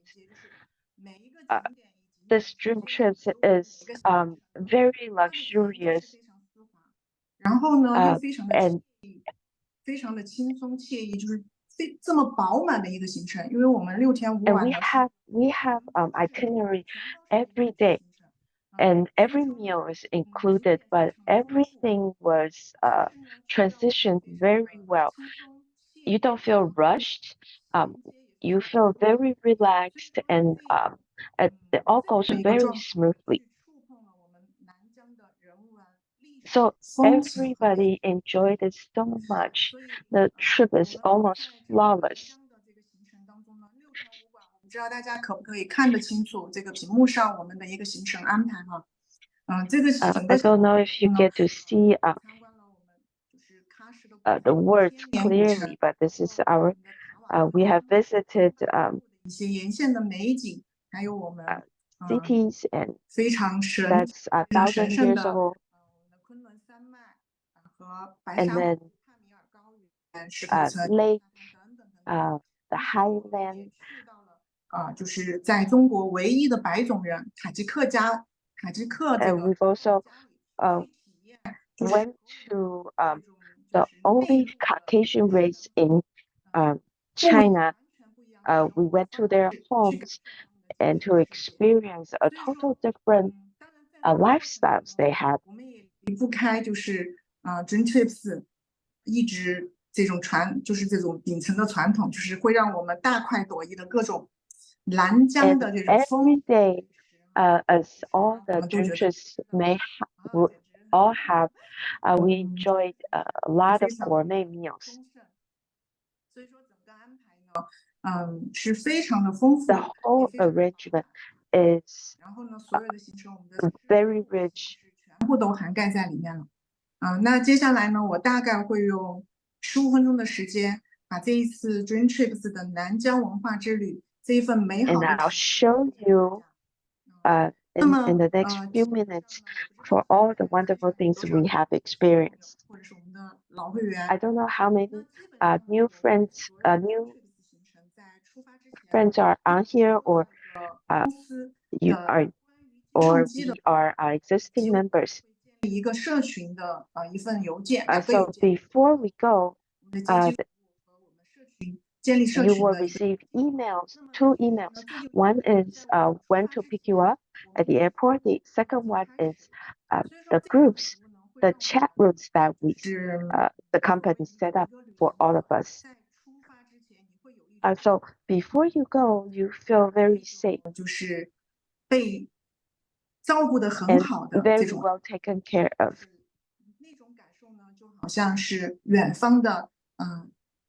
每一个景点以及 this Dream Trips is very luxurious 然后呢又非常的 and 非常的轻松惬意，就是这么饱满的一个行程，因为我们6天5 And 晚 we 的 have itinerary every day, and every meal is included, but everything was transitioned very well. You don't feel rushed. You feel very relaxed, and it all goes very smoothly. So everybody enjoyed it so much. The trip is almost flawless. 不知道大家可不可以看得清楚这个屏幕上我们的一个行程安排哈？这个整 I 个 don't know if you get to see 参观了我们就是喀什的 the words 千年古城 clearly, but this is our we have visited 一些沿线的美景，还有我们 cities, and 非常神 that's 非常神 1,000 圣 years 的 old. 我们的昆仑山脉和白 And 沙湖、 then 帕米尔高原、石头层 lake, 等等。 the highland, 去到了就是在中国唯一的白种人凯吉克这 and 个 we've also 体验，就是 went to the only Caucasian race in China. We went to their homes and to experience a total different lifestyles they had. 我们也离不开就是DreamTrips 一直这种就是这种秉承的传统，就是会让我们大快朵颐的各种南疆 And 的这种 every day, as all 我 the 们都觉得 dreamers will all have, we enjoyed a lot of gourmet meals. 所以说整个安排呢，是非常的丰富 The whole arrangement is 然后呢，所有的行程我们的 very rich. 全部都涵盖在里面了。那接下来呢，我大概会用15分钟的时间，把这一次 DreamTrips 的南疆文化之旅这一份美好 And 的 I'll show you in the next few minutes for all the wonderful things we have experienced. 或者是我们的老会员 I don't know how many new friends, new 行程在出发之前 friends are on here, or 公司 you 的 are, or we are existing members. 一个社群的一份邮件， So before we go, 我们的接机服务和我们社群建立社 you 群 will 的一个 receive emails, 2 emails. One is when to pick you up at the airport. The second one is the groups, the chat rooms that the company set up for all of us. 在出发之前你会有一种 So before you go, you feel very safe 就是被照顾得很 and 好的这 very 种 well taken care of. 那种感受呢，就好像是远方的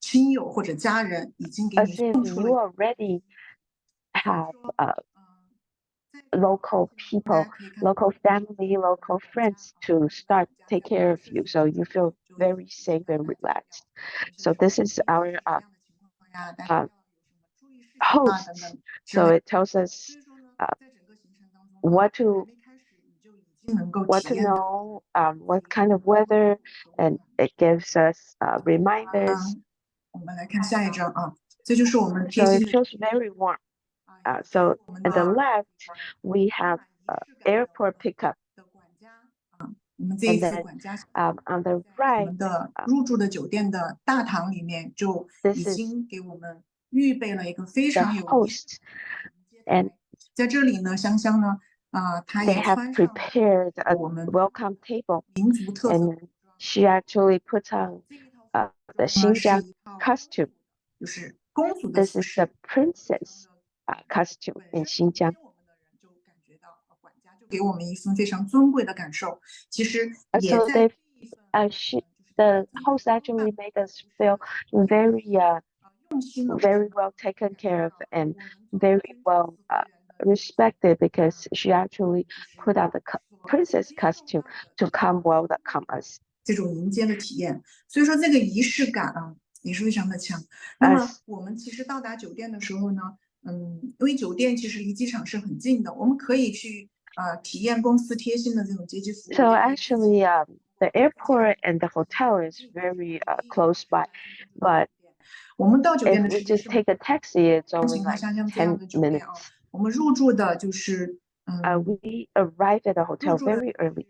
亲友或者家人已经给你 As if 送出 you 了 already have 在 local people, local family, local friends to start take care of you, so you feel very safe and relaxed. So this is our hosts. So it tells us what to know, what kind of weather, and it gives us reminders. 我们来看下一张这就是我们 So it feels very warm. So on the left, we have airport pickup. 的管家我们这一 And 次 then 管家 on the 我 right, 们的入住的酒店的大堂里面就 this 已 is 经给我们预备了一个非 the 常有意思 host, and 在这里呢，香香呢她 they 也 have 穿上 prepared a 我们 welcome table, 民族特色 and she actually puts on the 是 Xinjiang 一套 costume. 就是公主的 This 服 is 饰 the princess costume in Xinjiang. 我们的人就感觉到管家就给我们一份非常尊贵的感受。其实也 So 在 the host actually made us feel very very well taken care of and very well respected, because she actually put on the princess costume to come welcome us. 这种迎接的体验，所以说这个仪式感也是非常的强。那么我们其实到达酒店的时候呢，因为酒店其实离机场是很近的，我们可以去体验公司贴心的这种接机服务。 So actually, the airport and the hotel is very close by, but 我们到酒店 if 的 we 时间 just 是 take a taxi, it's 像 only 情况 like 像这样 10的酒店 minutes. 我们入住的就是We arrived at the hotel very early.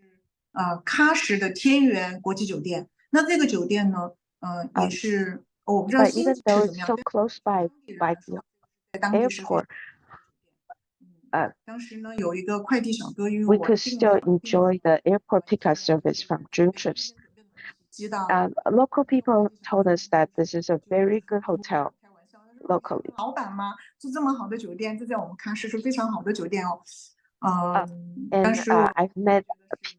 喀什的天元国际酒店。那这个酒店呢，也是我不知道 But 新 even 是 though 怎么 it's 样， so 对 close by 当地人来 the 说，在当地是非常 airport, 当时呢有一个快递小哥，因为 we 我 could 订 still 了 enjoy the airport pickup service from June trips. 接到 Local people told us that this is a very good hotel 开玩笑，他说 locally. 老板吗？住这么好的酒店，这在我们喀什是非常好的酒店哦。但 And 是我 I've met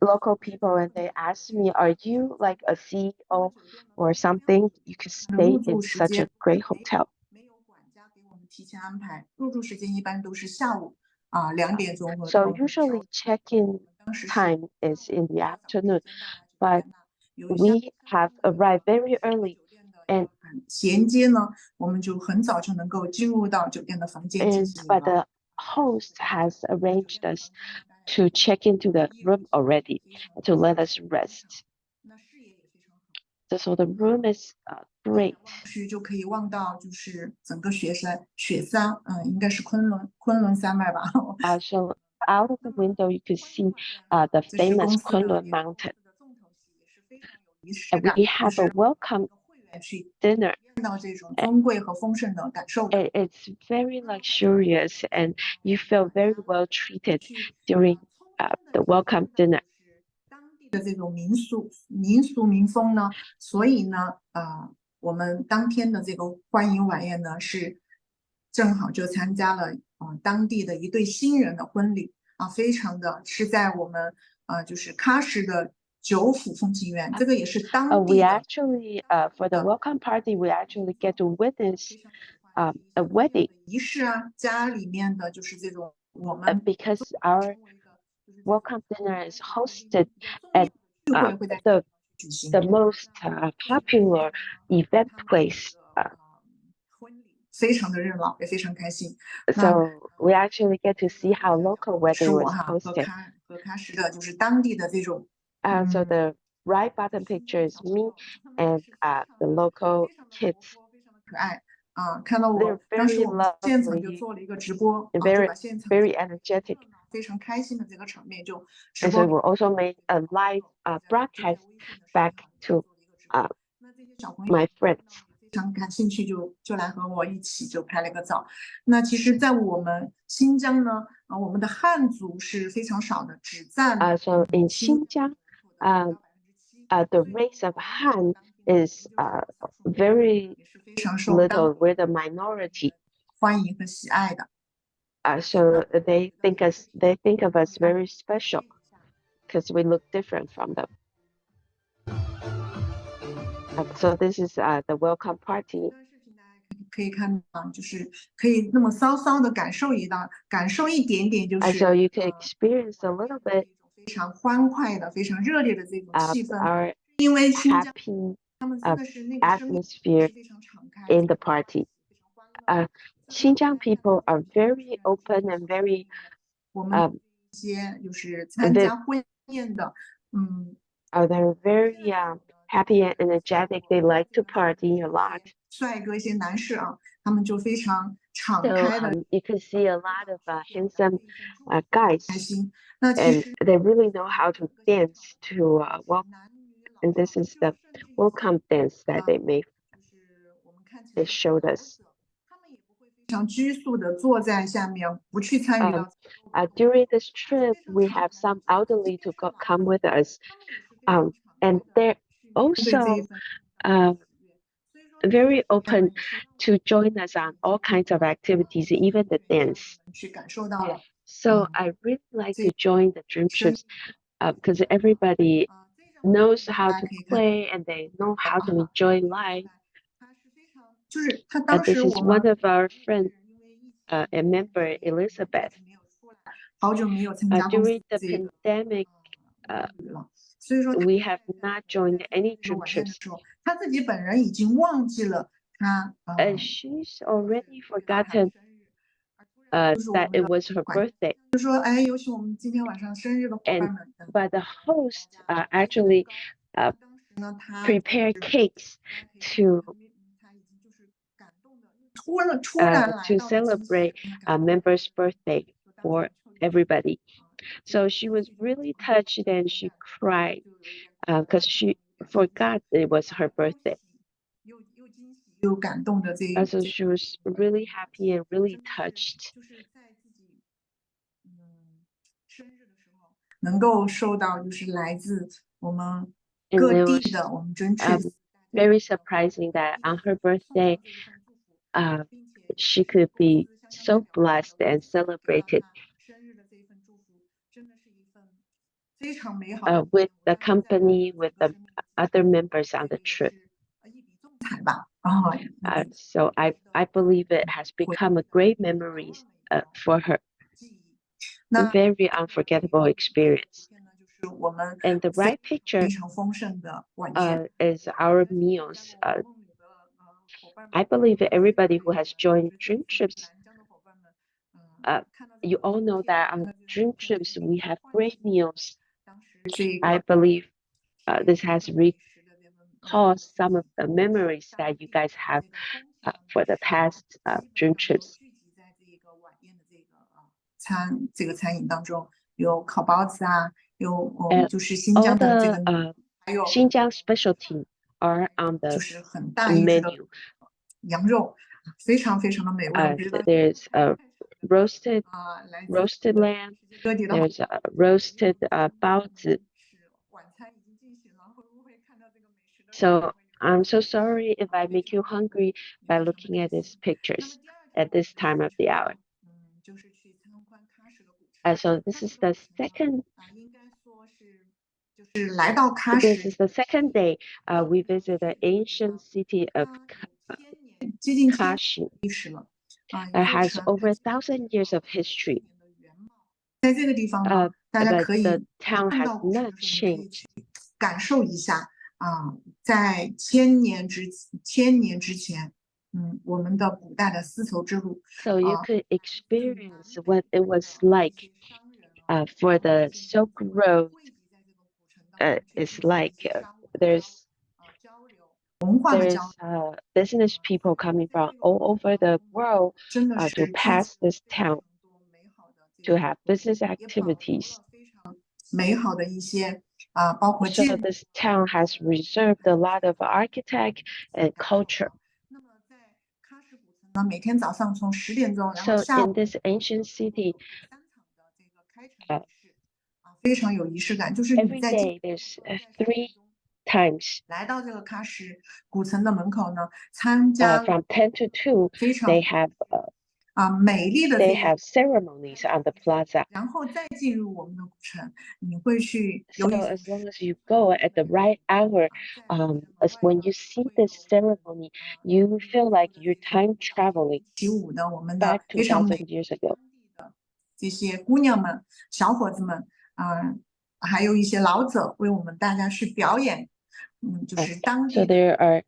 local people and they asked me, are you like a CEO or something? You could 的 stay 入 in 住时 such 间 a great hotel. 没有管家给我们提前安排，入住时间一般都是下午2点钟和 So usually check-in time is in the afternoon, but we have arrived very early, and 衔接呢，我们就很早就能够进入到酒店的房间进行 but the host has arranged us to check into the room already to let us rest. 那视野也非常好， So the room is great. 望去就可以望到就是整个雪山，应该是昆仑山脉吧。 So out of the window, you could see the 这是 famous 公司的 Kunlun 也是公 Mountain. 司的重头戏，也是非常有仪式 And 感， we 就 have 是 a welcome 会员去 dinner. 见到这种尊贵和丰盛的感受的。 It's very luxurious, and you feel very well treated during the welcome dinner. 当地的这种民风呢，所以呢，我们当天的这个欢迎晚宴呢，是正好就参加了当地的一对新人的婚礼非常的是在我们就是喀什的九府风情院，这个也是当 We 地的 actually, for the welcome party, we actually get to witness a wedding 仪式家里面的就是这种我们 because our welcome dinner is hosted at 聚会会在 the 举行 the most popular event place. 婚礼非常的热闹，也非常开心。 So we actually get to see how local 是 wedding 我 was 和 hosted. 喀什的，就是当地的这种 So the right bottom picture is me and the local kids. 非常的可爱看到 They're 我，当时 very 我们现场就 lovely, 做了一个直播 and 就 very 把现场 very energetic. 非常开心的这个场面就直 And so 播 we also made a live broadcast back to 那这些小朋友 my friends. 非常感兴趣，就来和我一起就拍了个照。那其实，在我们新疆呢，我们的汉族是非常少的，只占 So in Xinjiang, the race of Han is very 非常受当 little. We're the minority. 欢迎和喜爱的。 So they think of us very special because we look different from them. So this is the welcome party. 可以看到，就是可以那么稍稍的感受一点点，就 So 是 you can experience a little bit 非常欢快的、非常热烈的这种气氛。 our 因为新疆 happy 他们真的是那个生命 atmosphere 是非常敞开 in the party. Xinjiang people are very open and very 我们一些就是参加婚宴的，they're very happy and energetic. They like to party a lot. 帅哥一些男士他们就非常敞 So 开的 you can see a lot of handsome guys, 开心。那其 and 实 they really know how to dance to welcome. 男女老 And this is the welcome dance that they made. 就是我们看起 They 来 showed us. 他们也不会非常拘束的坐在下面，不去参与到 During this trip, we have some elderly to come with us, and they're also very open to join us on all kinds of activities, even the dance. 去感受到了 So I really like to join the dream trips because everybody knows how to play and they know how to enjoy life. 就是他当 This 时 is 我 one 们 of our friends, a member Elizabeth. 好久没有参加公司 During the 这个 pandemic, 了，所以说 we have not joined any 有 dream 晚宴的 trips. 时候，他自己本人已经忘记了他She's already forgotten that it was her birthday. 就说哎，有请我们今天晚上生日的伙伴们。 But the host actually 当时呢，他 prepared cakes to 他已经就是感动的，突然来 to 到了 celebrate a member's birthday for everybody. So she was really touched and she cried because she forgot it was her birthday. 又惊喜又感动的So she was really happy and really touched. 就是在自己生日的时候，能够收到就是来自我们 And 各 it 地 was 的我们真确 very surprising that on her birthday, she could be so blessed and celebrated 生日的这一份祝福，真的是一份非常美好的 with the company, with the other members on the trip. 一笔中彩吧。So I believe it has become a great memory for her. Very unforgettable experience. 就是我们 And the right picture 非常丰盛的晚宴。 is our meals. I believe that everybody who has joined dream trips, you all know that on dream trips we have great meals. I believe this has recalled some of the memories that you guys have for the past dream trips. 聚集在这个晚宴的这个餐饮当中，有烤包子啊，有就是新 All 疆的这 the 个，还有 Xinjiang specialty are on 就 the 是很大一只的 menu. 羊肉，非常非常的美味。我觉得 There's roasted 来自 roasted lamb. 各地的 There's roasted 包子. 晚餐已经进行了，会不会看到这个美食的 So I'm so sorry if I make you hungry by looking at these pictures at this time of the hour. 就是去参观喀什的古城。 So this is the second. 应该说是就是来到喀 This 什 is the second day we visit the ancient city of 接近Kashi. 历史了。 It has over 1,000 years of history. 在这个地方呢，大家 But 可以 the town 看 has 到古城 not 的时候，你可以 changed. 去感受一下在千年之前，我们的古代的丝绸之路。 So you could experience what it was like for the Silk Road. It's like there's business people coming from all over the world to pass this town to have business activities. 美好的一些包括 So 建筑。 this town has reserved a lot of architect and culture. 那么在喀什古城呢，每天早上从10点钟，然后 So 下午 in this ancient city, 3场的这个开场仪式非常有仪式感，就是你 every 在 day there's 3 times 来到这个喀什古城的门口呢，参加 from 10 to 2, 非常 they have 美丽的 they 这个， have ceremonies on the plaza. 然后再进入我们的古城，你会去 So 有一 as long as you go at the right hour, as when you see this ceremony, you feel like you're time traveling 起舞的我们的 back 非常美 2,000 years ago. 的这些姑娘们、小伙子们还有一些老者为我们大家去表演，就是当 So 地的 there are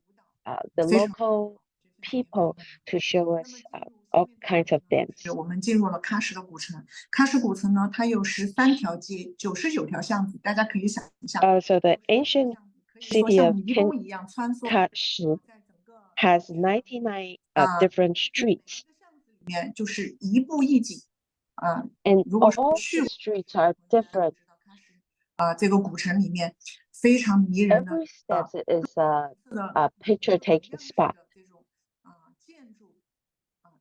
the 非常 local people to show us all kinds of dance. 我们进入了喀什的古城。喀什古城呢，它有13条街、99条巷子，大家可以想一下。 So the ancient 可以说 city 像 of 迷宫一样穿梭 Kashi 在整个 has 99 different streets, 巷子里面，就是一步一景。 and 如果说 all 去 the streets are different. 这个古城里面非常迷人的 Every step is a picture-taking spot. 这种建筑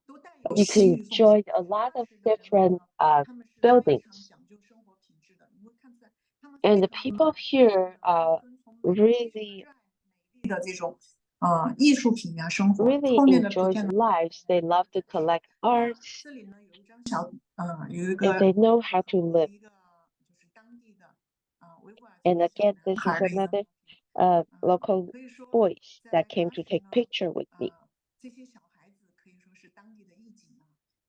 都带有 You 西 can 域风 enjoy a lot of different 他们是非常 buildings, 讲究生活品质的，你会看出来他们 and the 非常 people here 跟从美 really 丽的这种艺术品呀生活。 really 后面的图 enjoys 片呢， lives. They love to collect arts, 这里呢有一张小有一 and 个 they know how to live. 一个就是当地的维吾尔族 And 的小 again, 男 this 孩 is 的一个 another local 可以说 boys 在 that came 喀 to 什 take 呢 picture with me. 这些小孩子可以说是当地的艺景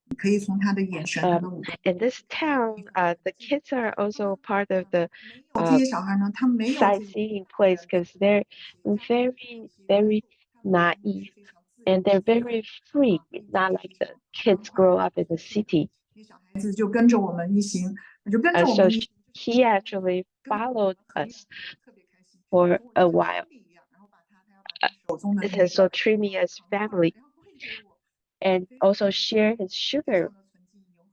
你可以从他的眼神、他的舞动。 In this town, the kids are also part of the 这些小孩呢，他没有这种 sightseeing place because they're very, very naive and they're very free, not like the kids grow up in the city. 小孩子就跟着我们一行，就跟着我 So 们一行 he actually followed us 特别开心 for a while. 然后他要把他手中的 And so treat me as family 然后喂给我， and also share his sugar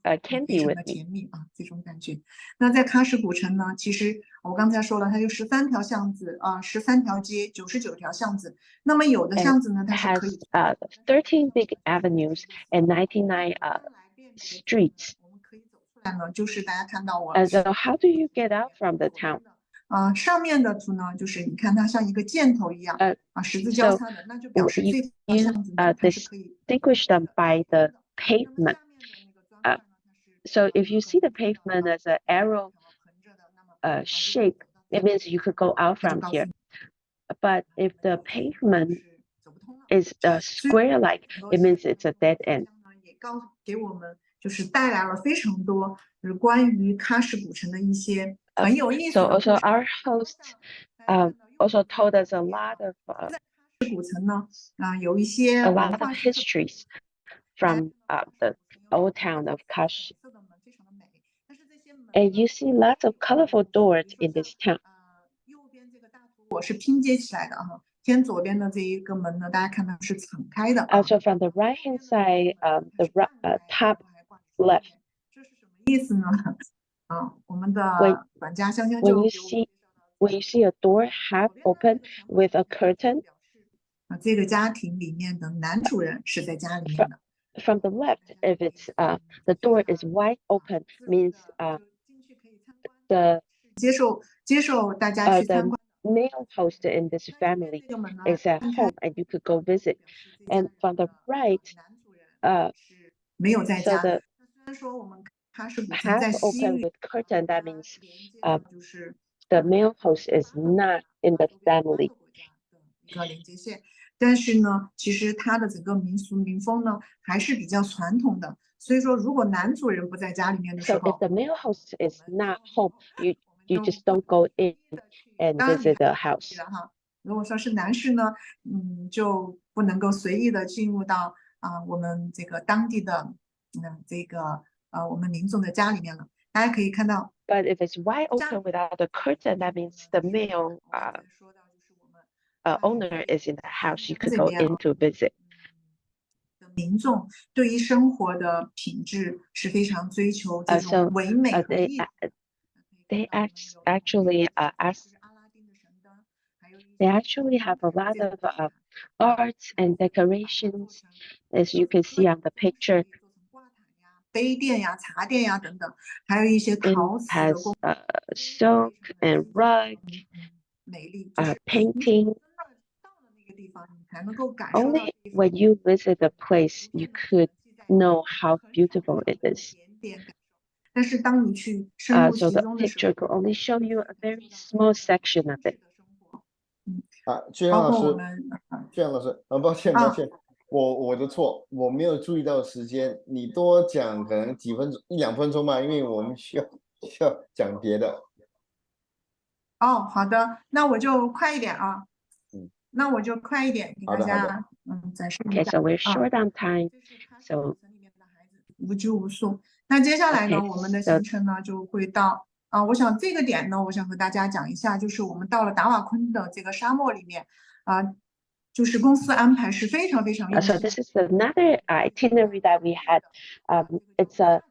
candy 非常 with 的 me. 甜蜜啊，这种感觉。那在喀什古城呢，其实我刚才说了，它有13条巷子啊，13条街，99条巷子。那么有的 And 巷子呢，它 it 是可 has 以 13 big avenues and 99 streets. 我们可以走出来呢，就是大家看到我 And so how do you get out from the town? 上面的图呢，就是你看它像一个箭头一样十字交 So 叉的，那就表示这条 you 巷子呢，它是可以 distinguish them by the 那么 pavement. 下面的那个砖块呢，它是 So if you see the pavement as an arrow 横着的，那么 shape, it means you could go out 它就 from 告诉 here. 你 But if the pavement 是走不通了。 is square-like, it means it's a dead end. 也给我们就是带来了非常多就是关于喀什古城的一些很有意思 So 的故 also 事。 our host also told us a lot of 古城呢有一些 a 文 lot of 化是特 histories from the old town of Kash. 色的门非常的美，但是这些门 And you see lots of colorful doors in this town. 右边这个大图我是拼接起来的哈，偏左边的这一个门呢，大家看到是敞开的 Also from the right-hand side, the top left, 这是什么意思呢？我们的 When- 管家香香 when 就 you see when you see a door half open with a curtain, 这个家庭里面的男主人是在家里面的。 from the left, if it's the door is wide open, means 进去可以参观 the 接受大家去参 the 观。 male host in this family 这个门呢 is at home and you could go visit. And from the right, 男主人是没有在 so 家。 the 虽然说我们喀什古城 half 在西 open 域 with curtain, that means 连接的就是 the male host is not in the family. 一个连接线，但是呢，其实它的整个民俗民风呢还是比较传统的。所以说，如果男主人不在家里面的时 So 候 if the male host is not home, you just don't go in and 当然 visit the house. 哈。如果说是男士呢，就不能够随意的进入到我们这个当地的这个我们民众的家里面了。大家可以看到， But if it's wide open without the curtain, that means the male 说到就是我们 owner is in the house. You could 这 go 边 in to visit. 民众对于生活的品质是非常追求这 So 种唯美和艺术。 they actually ask. They actually have a lot of arts and decorations, as you can see on the picture. 杯垫呀、茶垫呀等等，还有一些 It 陶瓷的 has 工 silk and rug, 美丽，就是 painting. 到了那个地方，你才能够感受到 Only when you visit the place, you could know how beautiful it is. 但是当你去深入 So 其 the 中的时 picture 候， could only show you a very small section of it. 娟包老师，括我们娟老师，抱歉抱歉，我的错，我没有注意到时间，你多讲可能几分钟1-2分钟吧，因为我们需要讲别的。好的，那我就快一点啊。那我就快一点给大家展示一 Okay, 下。 so we're short on time. So 无拘无束。那接下来呢， Okay, 我们的 so- 行程呢就会到我想这个点呢，我想和大家讲一下，就是我们到了达瓦昆的这个沙漠里面就是公司安排是非常非常用 so 心。 this is another itinerary that we had. It's a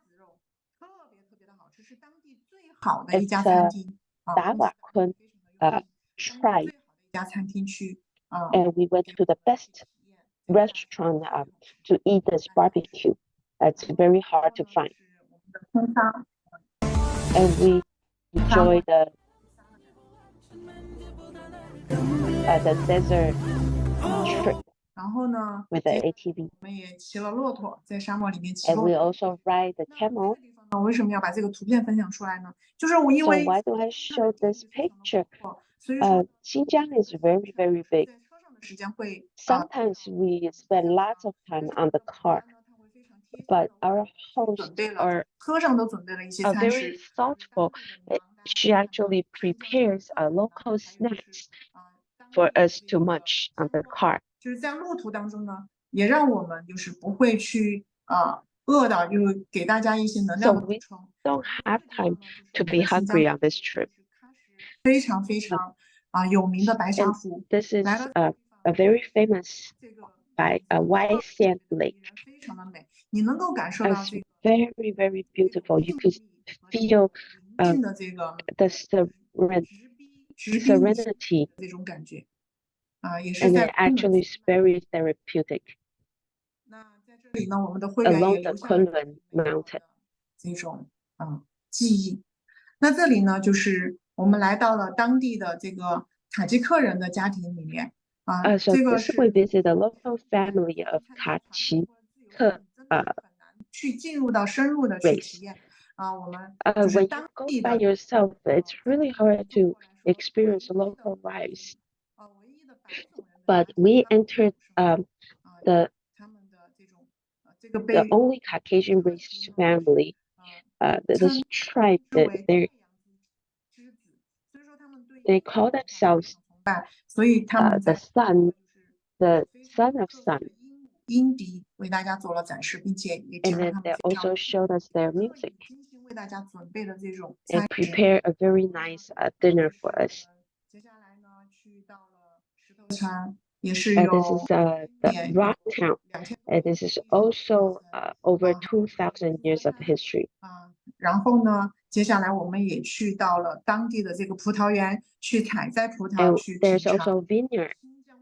特别的好吃，是当地最好的一家 It's 餐厅。达瓦昆tribe, 最好的一家餐厅去and we went to the best restaurant to eat this barbecue. It's very hard to find, 通商 and we enjoy the desert trip 然后呢， with the ATV, 我们也骑了骆驼，在沙漠里面骑 and 骆 we 驼。 also ride the 那 camel. 这个地方呢，为什么要把这个图片分享出来呢？就是我因 So 为 why do I show this picture? 所以说 Xinjiang is very, very big. 在车上的时间会 Sometimes we spend lots of time on the car, but our 准 hosts 备了 are 车上都准备了一些 are 餐 very 食。 thoughtful. She actually prepares local snacks for us to munch on the car. 就是在路途当中呢，也让我们就是不会去饿到，就是给大家一些能量的 So 补 we 充。 don't have time to be hungry on this trip. 非常有名的白沙 And 湖。 this is 来了 a very famous 这个 by a white sand lake. 非常的美，你能够感受到 It's 这个 very, very beautiful. You could feel 宁静的这个 the 直逼 serenity, 这种感觉也是 and 在 it actually is very therapeutic 那在这里呢，我们的会员也 along the 留下了 Kunlun Mountain. 这种记忆。那这里呢，就是我们来到了当地的这个塔吉克人的家庭里面So 这个 this 是 we visit a local family of Tajik 很难去进入到深入的去体验我们就是 when you 当 go 地 by 的 yourself, it's really hard to experience local lives. 唯一的白种人的 But we entered the 他们的这种这个 the 被 only Caucasian race family, this tribe that 称为 they call themselves 所以他们 the 在 son, the son of sun, 音笛为大家做了展示，并且也 and 结合 then 他们 they 非常 also showed us their music 精心为大家准备的这种 and 餐食。 prepare a very nice dinner for us. 接下来呢，去到了石头山，也是 This 有 is the rock town, and this is also over 2,000 years of history. 然后呢，接下来我们也去到了当地的这个葡萄园，去采摘葡萄， And 去品 there's 尝 also a vineyard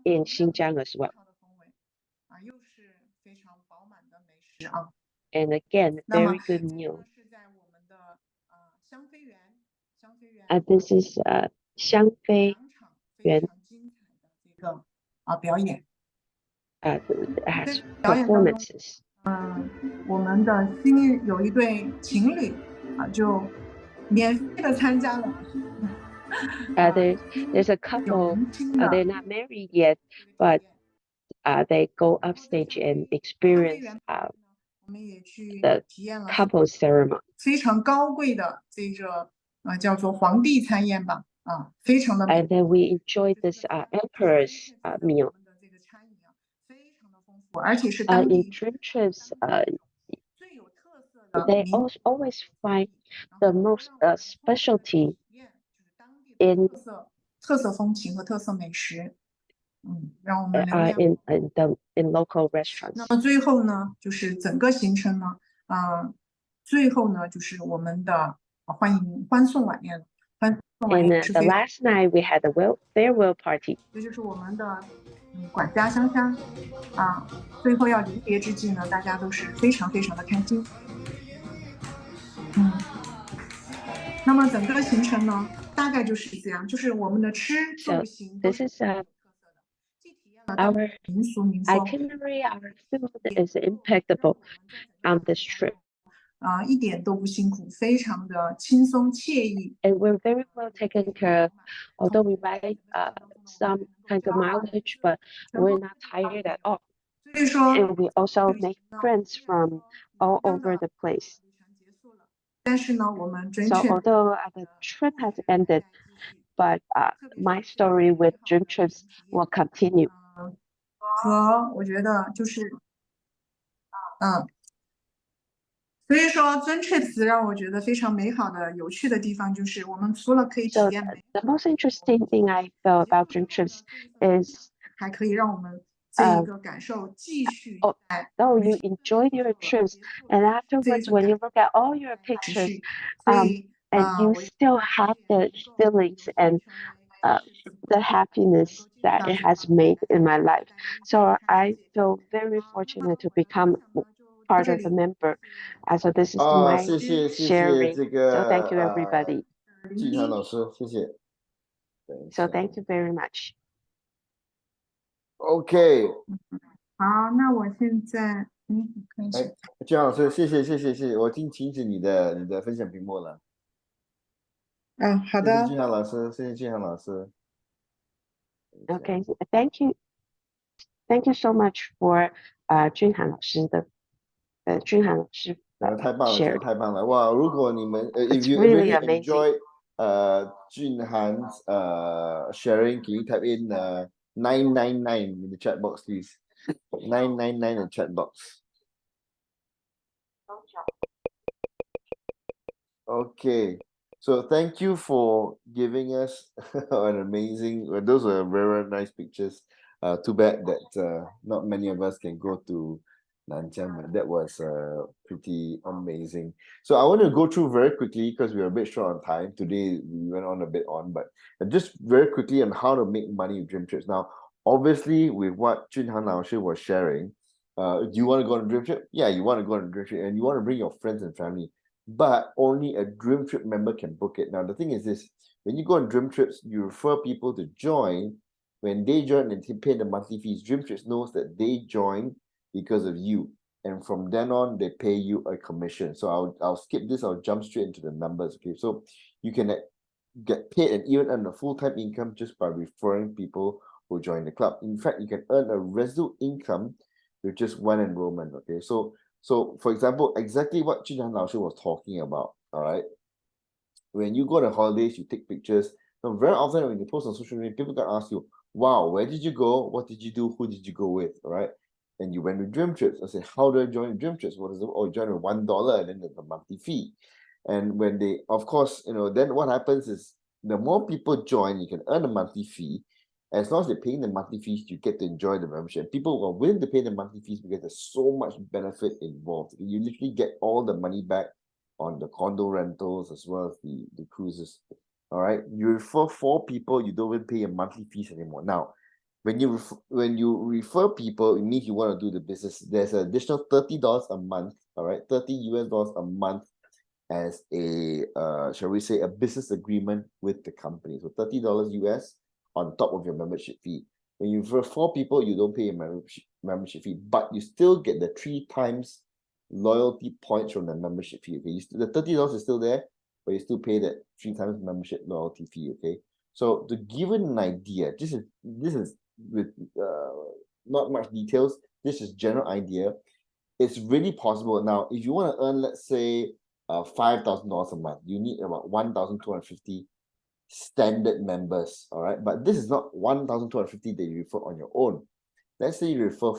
in Xinjiang as well. 又是非常饱满的美食And again, 那么 very good meal. 是在我们的香妃园，香妃园 This is 香妃两场非园常精彩的这个表演。 has 表演当中 performances. 我们的有一对情侣就免费的参加了 There's a couple, they're not married yet, but they go upstage and experience 我们也去 the 体验了 couple ceremony. 非常高贵的这个叫做皇帝餐宴吧非常的美 And then we enjoyed this emperor's meal. 这个餐饮非常的丰富，而且是当 In 地 dream trips, 最有特色的 they always find the most specialty 就是当地 in 的特色风情和特色美食让我们留恋 in local restaurants. 那么最后呢，就是整个行程呢，最后呢，就是我们的欢送晚宴了。欢送晚 And 宴是 the 非常， last night we had a farewell party. 这就是我们的管家香香最后要离别之际呢，大家都是非常非常的开心。那么整个行程呢，大概就是这样，就是我们的吃住行都 This 是 is our 民俗民风 itinerary. Our food is impeccable on this trip. 一点都不辛苦，非常的轻松惬意。 And we're very well taken care of. Although we ride some kind of mileage, but we're not tired at all. 所以说， And we also make friends from all over the place. 但是呢，我们准 So 确 although the trip has ended, but my story with dream trips will continue. 和我觉得就是所以说尊 trips 让我觉得非常美好的、有趣的地方，就是我们除了可以体 So 验 the most interesting thing I felt about dream trips is 还可以让我们这一个感受继续 though you enjoyed your trips, and afterwards when you look at all your 持 pictures, 续。所以 and you still have the feelings and the happiness that it has made in my life. So I feel very fortunate to become part of the member. So this is my 谢谢 sharing. 这个 So thank you everybody. 俊涵老师，谢谢。 So thank you very much. OK， 好，那我现在可以哎，俊涵老师，谢谢，我已经停止你的分享屏幕了。好的。谢谢俊涵老师，谢谢俊涵老师。 Okay, thank you so much for JunHan 老师的JunHan 老师太棒了， shared. 太棒了！哇，如果你们if It's you really really amazing. enjoy JunHan's sharing, can you type in 999 in the chat box, please? 999 in the chat box. Okay, so thank you for giving us an amazing. Those were very nice pictures. Too bad that not many of us can go to Nanjiang, but that was pretty amazing. So I want to go through very quickly because we are a bit short on time. Today we went on a bit on, but just very quickly on how to make money with dream trips. Now, obviously, with what JunHan Laoshi was sharing, do you want to go on a dream trip? Yeah, you want to go on a dream trip and you want to bring your friends and family, but only a dream trip member can book it. Now, the thing is this, when you go on dream trips, you refer people to join. When they join and they pay the monthly fees, dream trips knows that they join because of you. And from then on, they pay you a commission. So I'll skip this, I'll jump straight into the numbers. Okay, so you can get paid and even earn a full-time income just by referring people who join the club. In fact, you can earn a residual income with just one enrollment. Okay, so for example, exactly what JunHan Laoshi was talking about. All right, when you go on holidays, you take pictures. Now, very often when you post on social media, people can ask you, wow, where did you go? What did you do? Who did you go with? All right. And you went with dream trips. I say, how do I join dream trips? What is it? Oh, join with $1 and then there's a monthly fee. And when they, of course, then what happens is the more people join, you can earn a monthly fee. As long as they're paying the monthly fees, you get to enjoy the membership. People are willing to pay the monthly fees because there's so much benefit involved. You literally get all the money back on the condo rentals as well as the cruises. All right. You refer 4 people, you don't even pay your monthly fees anymore. Now, when you refer people, it means you want to do the business. There's an additional $30 a month. All right, $30 a month as a shall we say a business agreement with the company. So $30 US on top of your membership fee. When you refer 4 people, you don't pay a membership fee, but you still get the 3 times loyalty points from the membership fee. Okay, the $30 is still there, but you still pay that 3 times membership loyalty fee. Okay, so to give it an idea, this is with not much details. This is general idea. It's really possible. Now, if you want to earn, let's say, $5,000 a month, you need about 1,250 standard members. All right, but this is not 1,250 that you refer on your own. Let's say you refer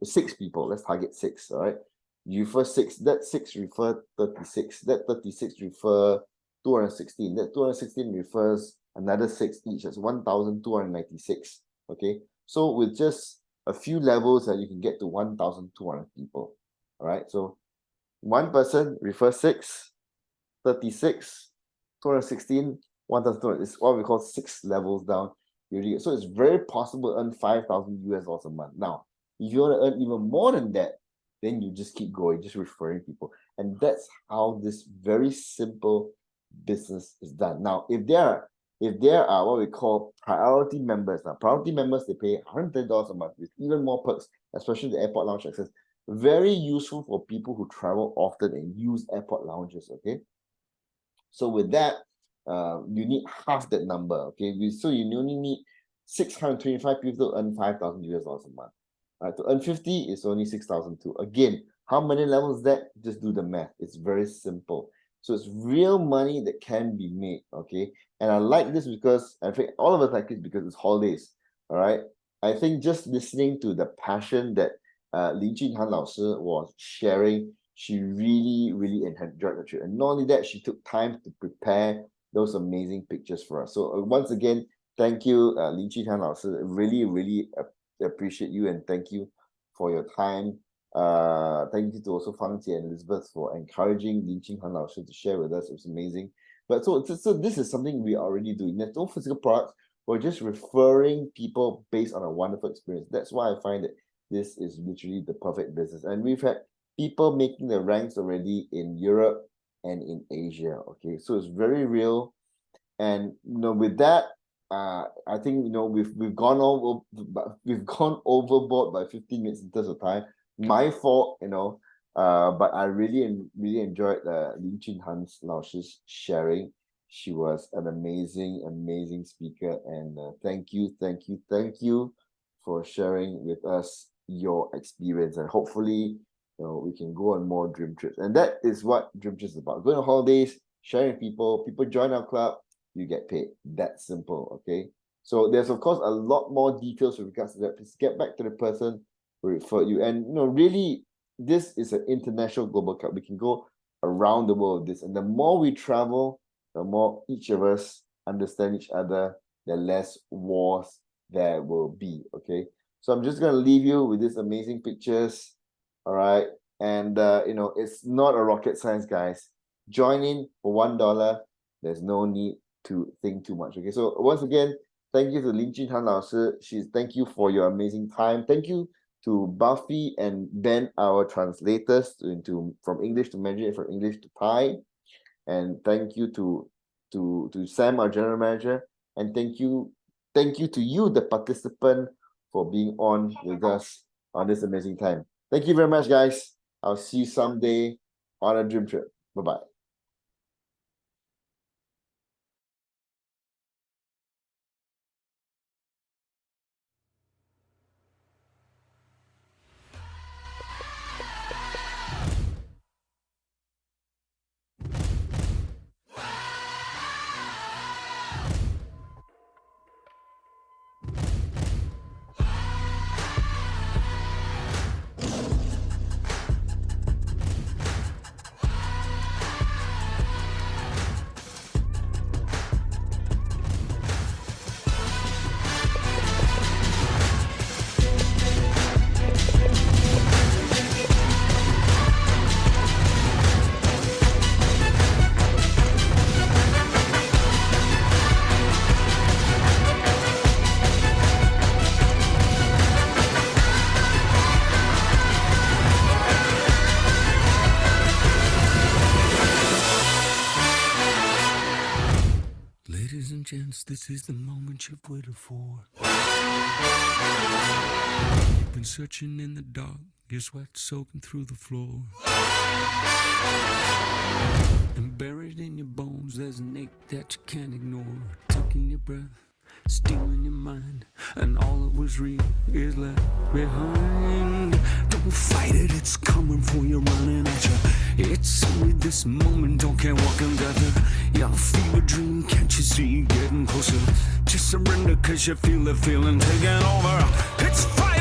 6 people. Let's target 6. All right, you refer 6. That 6 refer 36. That 36 refer 216. That 216 refers another 6 each. That's 1,296. Okay, so with just a few levels, you can get to 1,200 people. All right, so one person refers 6, 36, 216, 1,200. It's what we call 6 levels down. So it's very possible to earn $5,000 a month. Now, if you want to earn even more than that, then you just keep going, just referring people. And that's how this very simple business is done. Now, if there are what we call priority members, now priority members, they pay $130 a month with even more perks, especially the airport lounge access. Very useful for people who travel often and use airport lounges. Okay, so with that, you need half that number. Okay, so you only need 625 people to earn $5,000 a month. To earn 50 is only 6,002. Again, how many levels is that? Just do the math. It's very simple. So it's real money that can be made. Okay, and I like this because I think all of us like it because it's holidays. All right, I think just listening to the passion that Lin JunHan Laoshi was sharing, she really enjoyed the trip. And not only that, she took time to prepare those amazing pictures for us. So once again, thank you, Lin JunHan Laoshi. Really appreciate you and thank you for your time. Thank you to also Fang Jie and Elizabeth for encouraging Lin JunHan Laoshi to share with us. It was amazing. But so this is something we are already doing. There's no physical products. We're just referring people based on a wonderful experience. That's why I find that this is literally the perfect business. And we've had people making the ranks already in Europe and in Asia. Okay, so it's very real. And with that, I think we've gone overboard by 15 minutes in terms of time. My fault, but I really enjoyed Lin JunHan Laoshi's sharing. She was an amazing speaker, and thank you for sharing with us your experience. And hopefully, we can go on more dream trips. And that is what dream trips is about. Going on holidays, sharing people join our club, you get paid. That simple. Okay, so there's of course a lot more details with regards to that. Please get back to the person who referred you. And really, this is an international global club. We can go around the world with this, and the more we travel, the more each of us understand each other, the less wars there will be. Okay, So I'm just gonna leave you with these amazing pictures. All right. And it's not a rocket science, guys. Join in for $1. There's no need to think too much. Okay. So once again, thank you to Lin JunHan 老师. Thank you for your amazing time. Thank you to Buffy and Ben, our translators, from English to Mandarin, from English to Thai. And thank you to Sam, our general manager. And thank you to you, the participant, for being on with us on this amazing time. Thank you very much, guys. I'll see you someday on a dream trip. Bye-bye. Ladies and gents, this is the moment you've waited for. You've been searching in the dark, your sweat soaking through the floor. And buried in your bones, there's an ache that you can't ignore. Taking your breath, stealing your mind, and all that was real is left behind. Don't fight it, it's coming for you, running at you. It's only this moment, don't care what can gather. Y'all feel a dream, can't you see getting closer? Just surrender, cause you feel the feeling taking over. It's fire!